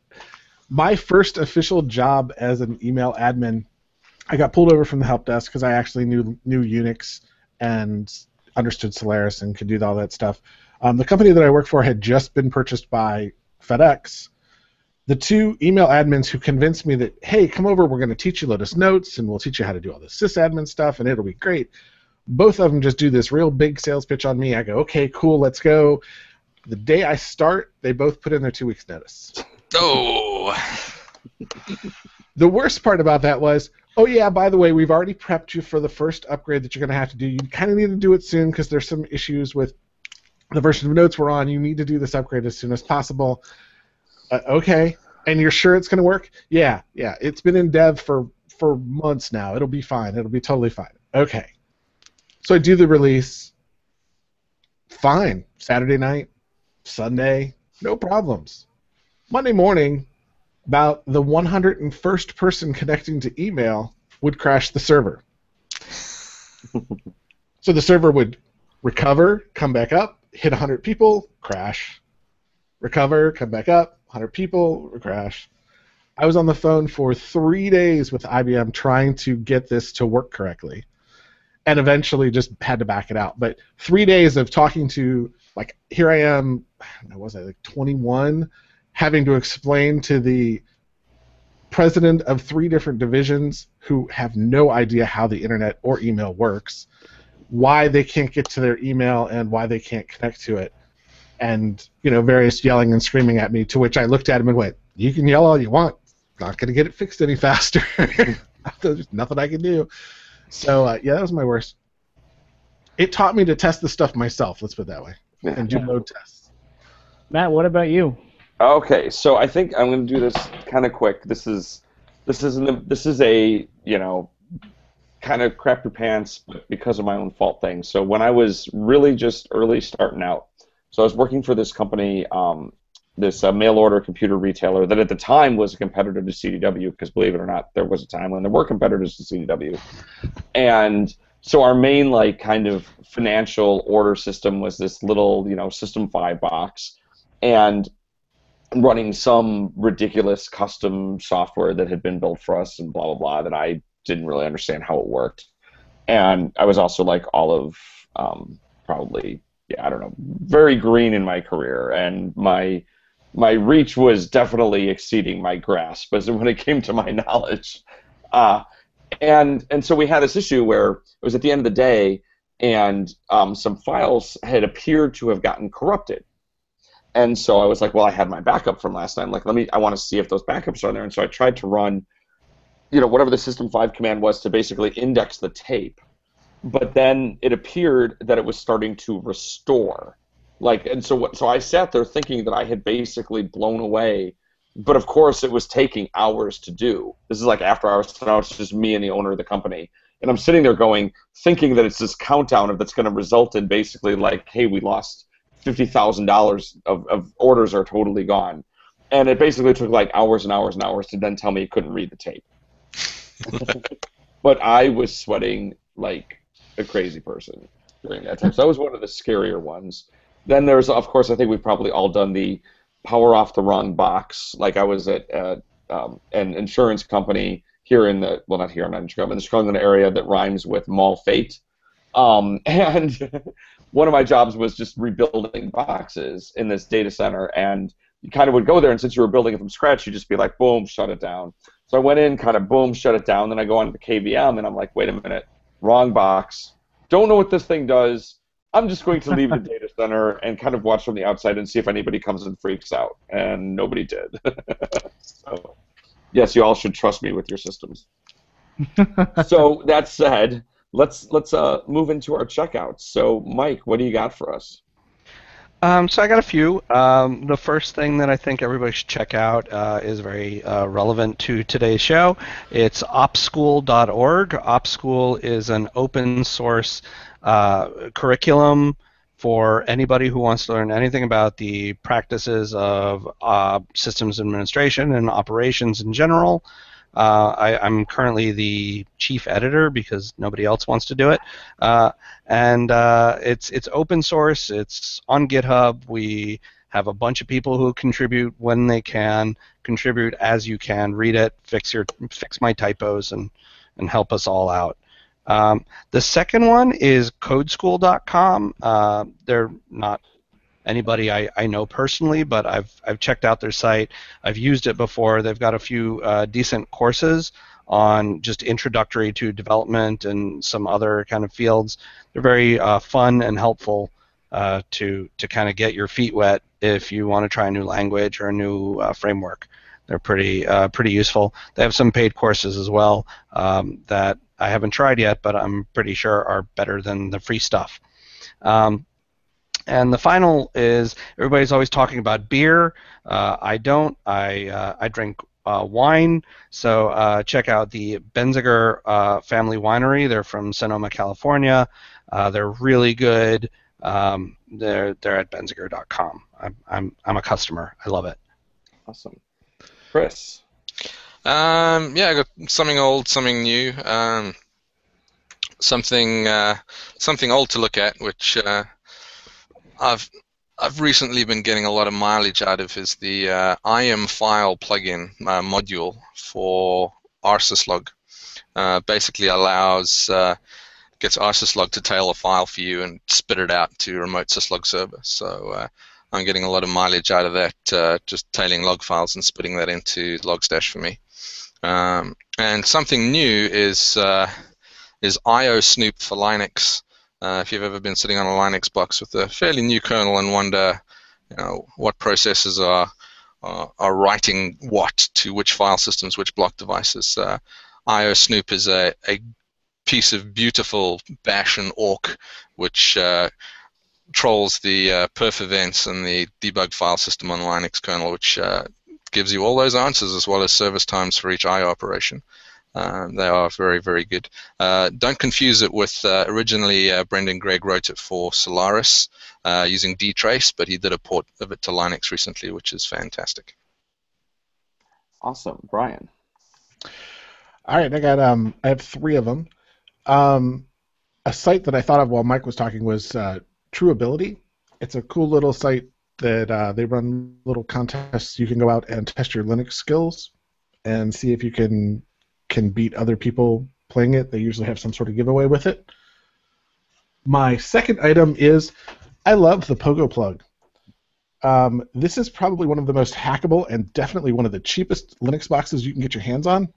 my first official job as an email admin, I got pulled over from the help desk because I actually knew Unix and understood Solaris and could do all that stuff. The company that I worked for had just been purchased by FedEx. The two email admins who convinced me that, hey, come over, we're going to teach you Lotus Notes, and we'll teach you how to do all this sysadmin stuff, and it'll be great. Both of them just do this real big sales pitch on me. I go, okay, cool, let's go. The day I start, they both put in their 2 weeks' notice. Oh! The worst part about that was, oh yeah, by the way, we've already prepped you for the first upgrade that you're going to have to do. You kind of need to do it soon because there's some issues with the version of Notes we're on. You need to do this upgrade as soon as possible. Okay, and you're sure it's going to work? Yeah, it's been in dev for months now. It'll be fine. It'll be totally fine. Okay. So I do the release. Fine. Saturday night, Sunday, no problems. Monday morning, about the 101st person connecting to email would crash the server. So the server would recover, come back up, hit 100 people, crash. Recover, come back up, 100 people, crash. I was on the phone for 3 days with IBM trying to get this to work correctly, and eventually just had to back it out. But 3 days of talking to, like, here I am, what was I, like 21, having to explain to the president of 3 different divisions who have no idea how the internet or email works, why they can't get to their email and why they can't connect to it, and various yelling and screaming at me, to which I looked at him and went, you can yell all you want, not going to get it fixed any faster. There's nothing I can do. So yeah, that was my worst. It taught me to test the stuff myself, let's put it that way, and do load tests. Matt, what about you? Okay, so I think I'm going to do this kind of quick. This is a kind of crap your pants, but because of my own fault thing. So when I was really just early starting out, so I was working for this company, this mail order computer retailer that at the time was a competitor to CDW, because believe it or not, there was a time when there were competitors to CDW. And so our main kind of financial order system was this little System 5 box, and running some ridiculous custom software that had been built for us and blah blah blah that I didn't really understand how it worked. And I was also all of probably, I don't know, very green in my career, and my reach was definitely exceeding my grasp as when it came to my knowledge. And so we had this issue where it was at the end of the day, and some files had appeared to have gotten corrupted. And so I was like, well, I had my backup from last time. I want to see if those backups are there. And so I tried to run, whatever the System 5 command was to basically index the tape. But then it appeared that it was starting to restore. So I sat there thinking that I had basically blown away. But of course, it was taking hours to do. This is after hours, so now it's just me and the owner of the company. And I'm sitting there thinking that it's this countdown that's going to result in basically hey, we lost $50,000 of orders are totally gone. And it basically took hours and hours and hours to then tell me it couldn't read the tape. But I was sweating like a crazy person during that time. So that was one of the scarier ones. Then there's, of course, I think we've probably all done the power off the wrong box. I was at an insurance company here in the, well, not here, I'm not in Chicago, but in the Chicago area that rhymes with Mall Fate. And one of my jobs was just rebuilding boxes in this data center, and you kind of would go there, and since you were building it from scratch, you'd just be like, boom, shut it down. So I went in, kind of boom, shut it down. Then I go on to the KVM, and I'm like, wait a minute, wrong box. Don't know what this thing does. I'm just going to leave the data center and kind of watch from the outside and see if anybody comes and freaks out. And nobody did. So, yes, you all should trust me with your systems. So that said, let's move into our checkouts. So Mike, what do you got for us? So I got a few. The first thing that I think everybody should check out is very relevant to today's show. It's opschool.org. OpSchool is an open source curriculum for anybody who wants to learn anything about the practices of systems administration and operations in general. I'm currently the chief editor because nobody else wants to do it, and it's open source. It's on GitHub. We have a bunch of people who contribute when they can, contribute as you can. Read it, fix my typos, and help us all out. The second one is codeschool.com. They're not anybody I know personally, but I've checked out their site. I've used it before. They've got a few decent courses on just introductory to development and some other kind of fields. They're very fun and helpful to kind of get your feet wet if you want to try a new language or a new framework. They're pretty useful. They have some paid courses as well that I haven't tried yet, but I'm pretty sure are better than the free stuff. And the final is everybody's always talking about beer. I don't. I drink wine. So check out the Benziger family winery. They're from Sonoma, California. They're really good. They're at benziger.com. I'm a customer. I love it. Awesome, Chris. I got something old, something new. Something old to look at, which I've recently been getting a lot of mileage out of is the IMFile plugin module for rsyslog. Basically gets rsyslog to tail a file for you and spit it out to a remote syslog server. So I'm getting a lot of mileage out of that, just tailing log files and spitting that into Logstash for me. And something new is IO Snoop for Linux. If you've ever been sitting on a Linux box with a fairly new kernel and wonder, what processes are writing what to which file systems, which block devices, IO Snoop is a piece of beautiful bash and awk which trolls the perf events and the debug file system on the Linux kernel, which gives you all those answers as well as service times for each IO operation. They are very, very good. Don't confuse it with originally Brendan Gregg wrote it for Solaris using dtrace, but he did a port of it to Linux recently, which is fantastic. Awesome, Brian. All right, I have three of them. A site that I thought of while Mike was talking was TrueAbility. It's a cool little site that they run little contests. You can go out and test your Linux skills and see if you can beat other people playing it. They usually have some sort of giveaway with it. My second item is I love the Pogo plug. This is probably one of the most hackable and definitely one of the cheapest Linux boxes you can get your hands on.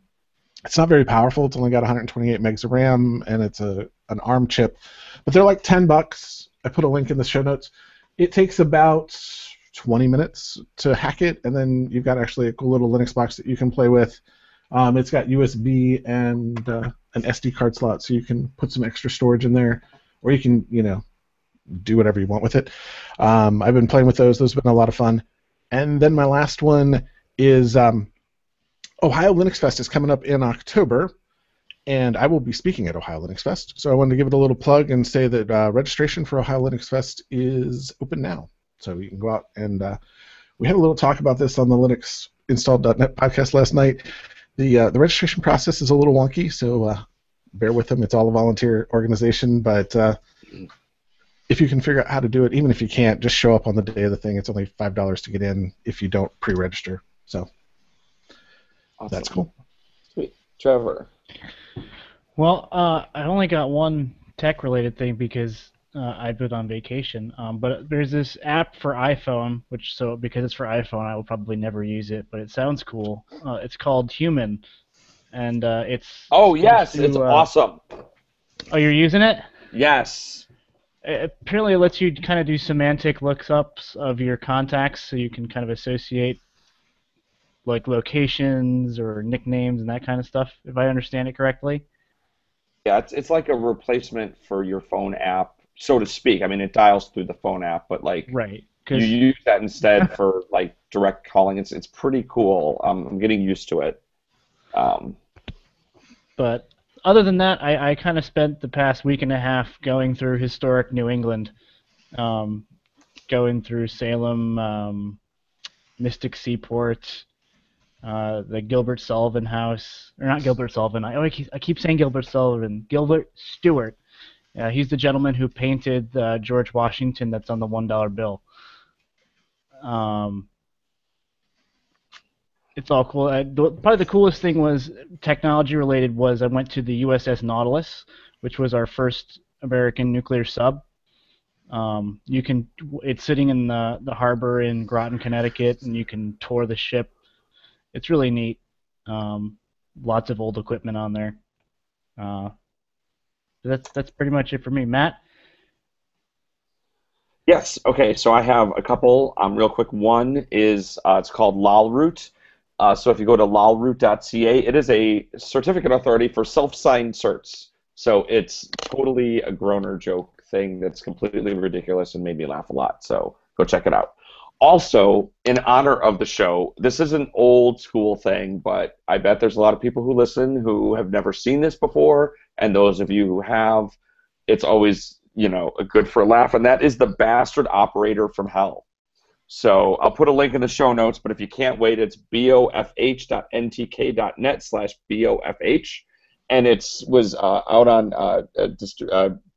It's not very powerful. It's only got 128 megs of RAM, and it's an ARM chip. But they're like $10. I put a link in the show notes. It takes about 20 minutes to hack it, and then you've got actually a cool little Linux box that you can play with. It's got USB and an SD card slot, so you can put some extra storage in there, or you can, do whatever you want with it. I've been playing with those. Those have been a lot of fun. And then my last one is Ohio Linux Fest is coming up in October, and I will be speaking at Ohio Linux Fest. So I wanted to give it a little plug and say that registration for Ohio Linux Fest is open now. So you can go out and we had a little talk about this on the Linux Installed.net podcast last night. The registration process is a little wonky, so bear with them. It's all a volunteer organization, but if you can figure out how to do it, even if you can't, just show up on the day of the thing. It's only $5 to get in if you don't pre-register. So Awesome. That's cool. Sweet. Trevor. Well, I only got one tech-related thing because I've been on vacation. But there's this app for iPhone, because it's for iPhone, I will probably never use it, but it sounds cool. It's called Human, and it's Oh supposed yes, it's to. awesome. Oh, you're using it? Yes. Apparently, it lets you kind of do semantic lookups of your contacts, so you can kind of associate like locations or nicknames and that kind of stuff, if I understand it correctly. Yeah, it's like a replacement for your phone app, so to speak. I mean, it dials through the phone app, but like Right. you Because, use that instead for like direct calling. It's pretty cool. I'm getting used to it. Um, but other than that, I kind of spent the past week and a half going through historic New England, um, going through Salem, Mystic Seaport, the Gilbert Sullivan House, or not Gilbert Sullivan. I keep saying Gilbert Sullivan. Gilbert Stewart. He's the gentleman who painted George Washington that's on the $1 bill. Um, it's all cool. Probably the coolest thing was technology related was I went to the USS Nautilus, which was our first American nuclear sub. It's sitting in the harbor in Groton, Connecticut, and you can tour the ship. It's really neat. Lots of old equipment on there. That's pretty much it for me. Matt? yes. Okay. So I have a couple. Real quick. One is it's called LolRoot. So if you go to lolroot.ca, it is a certificate authority for self-signed certs. So it's totally a groaner joke thing that's completely ridiculous and made me laugh a lot. So go check it out. Also, in honor of the show, this is an old school thing, but I bet there's a lot of people who listen who have never seen this before, and those of you who have, it's always, a good for a laugh, and that is the bastard operator from hell. So I'll put a link in the show notes, but if you can't wait, it's bofh.ntk.net/bofh, and it was out on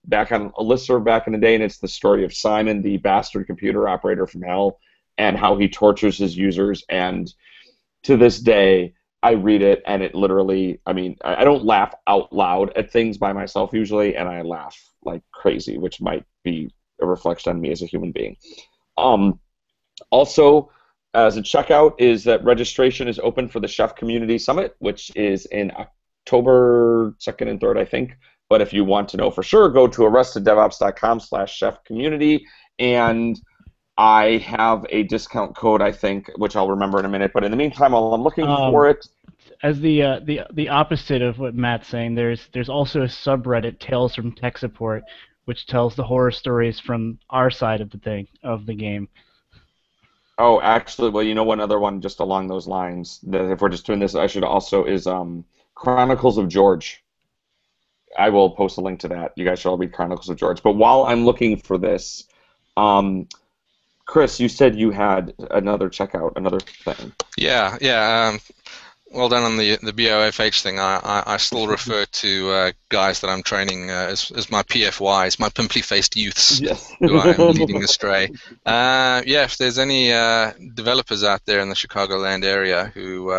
back on a listserv back in the day, and it's the story of Simon, the bastard computer operator from hell, and how he tortures his users. And to this day, I read it, and it literally, I don't laugh out loud at things by myself usually, and I laugh like crazy, which might be a reflection on me as a human being. Also, as a checkout, is that registration is open for the Chef Community Summit, which is in October 2nd and 3rd, I think. But if you want to know for sure, go to arresteddevops.com/chefcommunity, and I have a discount code, I think, which I'll remember in a minute. But in the meantime, while I'm looking for it, as the opposite of what Matt's saying, there's also a subreddit, Tales from Tech Support, which tells the horror stories from our side of the game. Oh, actually, well, one other one just along those lines, that if we're just doing this, I should also, is Chronicles of George. I will post a link to that. You guys should all read Chronicles of George. But while I'm looking for this, Chris, you said you had another thing. Yeah. Well done on the BOFH thing. I still refer to guys that I'm training as my PFYs, my pimply-faced youths, yes. who I'm leading astray. If there's any developers out there in the Chicagoland area who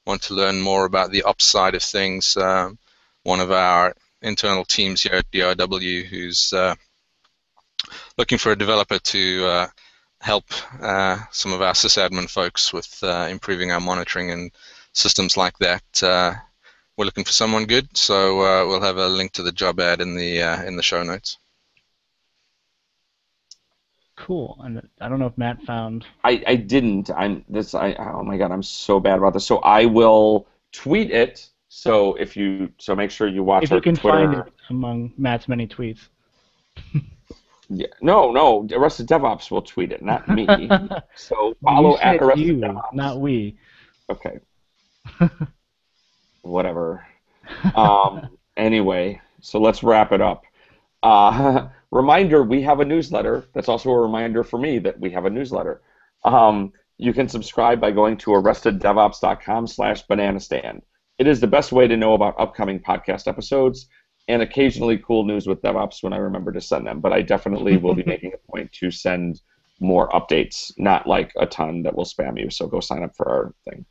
want to learn more about the ops side of things, one of our internal teams here at DRW who's looking for a developer to help some of our sysadmin folks with improving our monitoring and systems like that. We're looking for someone good, so we'll have a link to the job ad in the show notes. Cool. And I don't know if Matt found. I didn't. Oh my god, I'm so bad about this. So I will tweet it. So make sure you watch. If you can Twitter. find it among Matt's many tweets. Yeah. No. Arrested DevOps will tweet it, not me. So follow at Arrested DevOps. Not we. Okay. Whatever. Anyway, so let's wrap it up. Reminder, we have a newsletter. That's also a reminder for me that we have a newsletter. You can subscribe by going to arresteddevops.com/bananastand. It is the best way to know about upcoming podcast episodes and occasionally cool news with DevOps when I remember to send them. But I definitely will be making a point to send more updates, not like a ton that will spam you. So go sign up for our thing.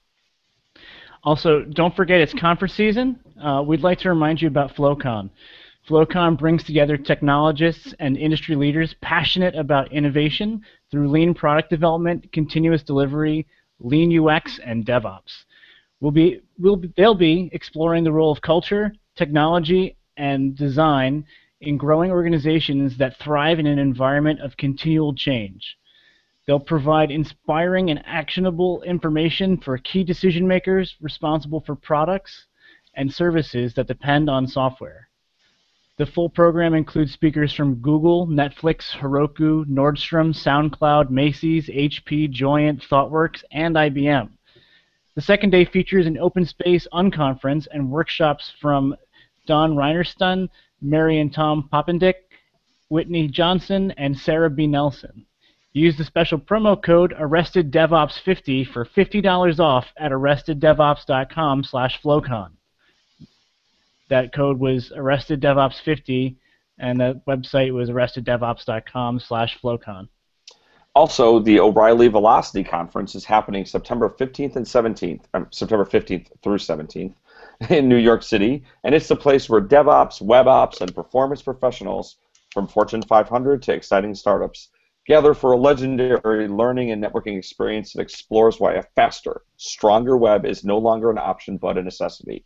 Also, don't forget it's conference season. We'd like to remind you about FlowCon. Flowcon brings together technologists and industry leaders passionate about innovation through lean product development, continuous delivery, lean UX, and DevOps. They'll be exploring the role of culture, technology, and design in growing organizations that thrive in an environment of continual change. They'll provide inspiring and actionable information for key decision makers responsible for products and services that depend on software. The full program includes speakers from Google, Netflix, Heroku, Nordstrom, SoundCloud, Macy's, HP, Joyent, ThoughtWorks, and IBM. The second day features an open space unconference and workshops from Don Reinerstun, Mary and Tom Poppendick, Whitney Johnson, and Sarah B. Nelson. Use the special promo code ArrestedDevOps50 for $50 off at ArrestedDevOps.com/Flowcon. That code was ArrestedDevOps50, and the website was ArrestedDevOps.com/Flowcon. Also, the O'Reilly Velocity Conference is happening September 15th and 17th, September 15th through 17th in New York City, and it's the place where DevOps, WebOps, and performance professionals from Fortune 500 to exciting startups gather for a legendary learning and networking experience that explores why a faster, stronger web is no longer an option but a necessity.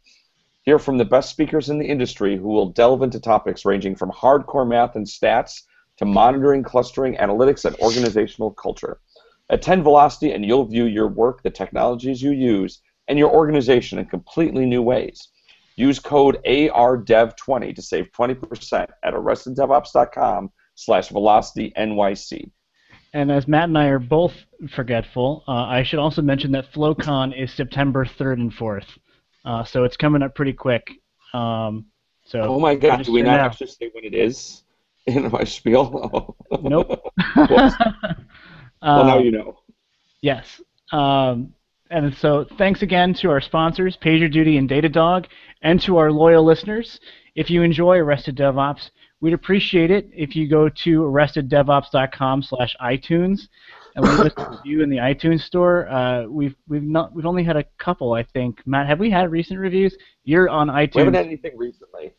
Hear from the best speakers in the industry who will delve into topics ranging from hardcore math and stats to monitoring, clustering, analytics, and organizational culture. Attend Velocity and you'll view your work, the technologies you use, and your organization in completely new ways. Use code ARDEV20 to save 20% at ArrestedDevOps.com/VelocityNYC. And as Matt and I are both forgetful, I should also mention that Flowcon is September 3rd and 4th. So it's coming up pretty quick. Oh my God, do we not actually say when it is in my spiel? Nope. Well, now you know. Yes. And so thanks again to our sponsors, PagerDuty and Datadog, and to our loyal listeners. If you enjoy Arrested DevOps, we'd appreciate it if you go to ArrestedDevOps.com/iTunes and leave us a review in the iTunes store. We've only had a couple, I think. Matt, have we had recent reviews? You're on iTunes. We haven't had anything recently,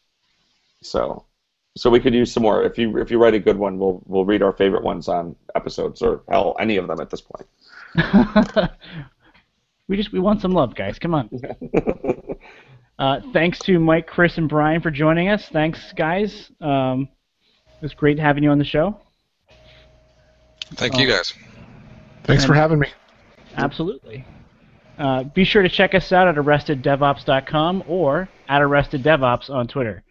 so we could use some more. If you write a good one, we'll read our favorite ones on episodes, or hell, any of them at this point. We want some love, guys. Come on. Thanks to Mike, Chris, and Brian for joining us. Thanks, guys. It was great having you on the show. Thank you, guys. Thanks for having me. Absolutely. Be sure to check us out at ArrestedDevOps.com or at ArrestedDevOps on Twitter.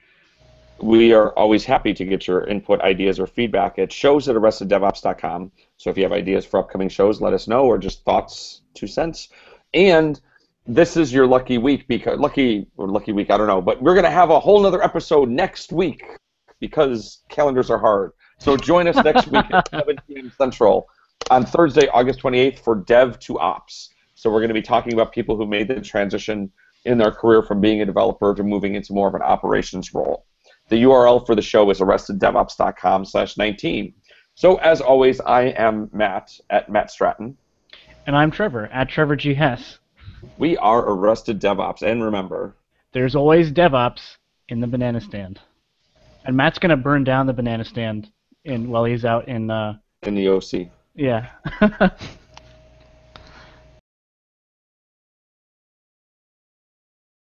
We are always happy to get your input, ideas, or feedback at shows@ArrestedDevOps.com. So if you have ideas for upcoming shows, let us know, or just thoughts, 2 cents. And this is your lucky week, because lucky week, I don't know, but we're going to have a whole other episode next week because calendars are hard. So join us next week at 7 p.m. Central on Thursday, August 28th for Dev to Ops. So we're going to be talking about people who made the transition in their career from being a developer to moving into more of an operations role. The URL for the show is ArrestedDevOps.com/19. So as always, I am Matt at Matt Stratton. And I'm Trevor at Trevor G. Hess. We are Arrested DevOps, and remember, there's always DevOps in the banana stand. And Matt's going to burn down the banana stand while he's out in the OC. Yeah.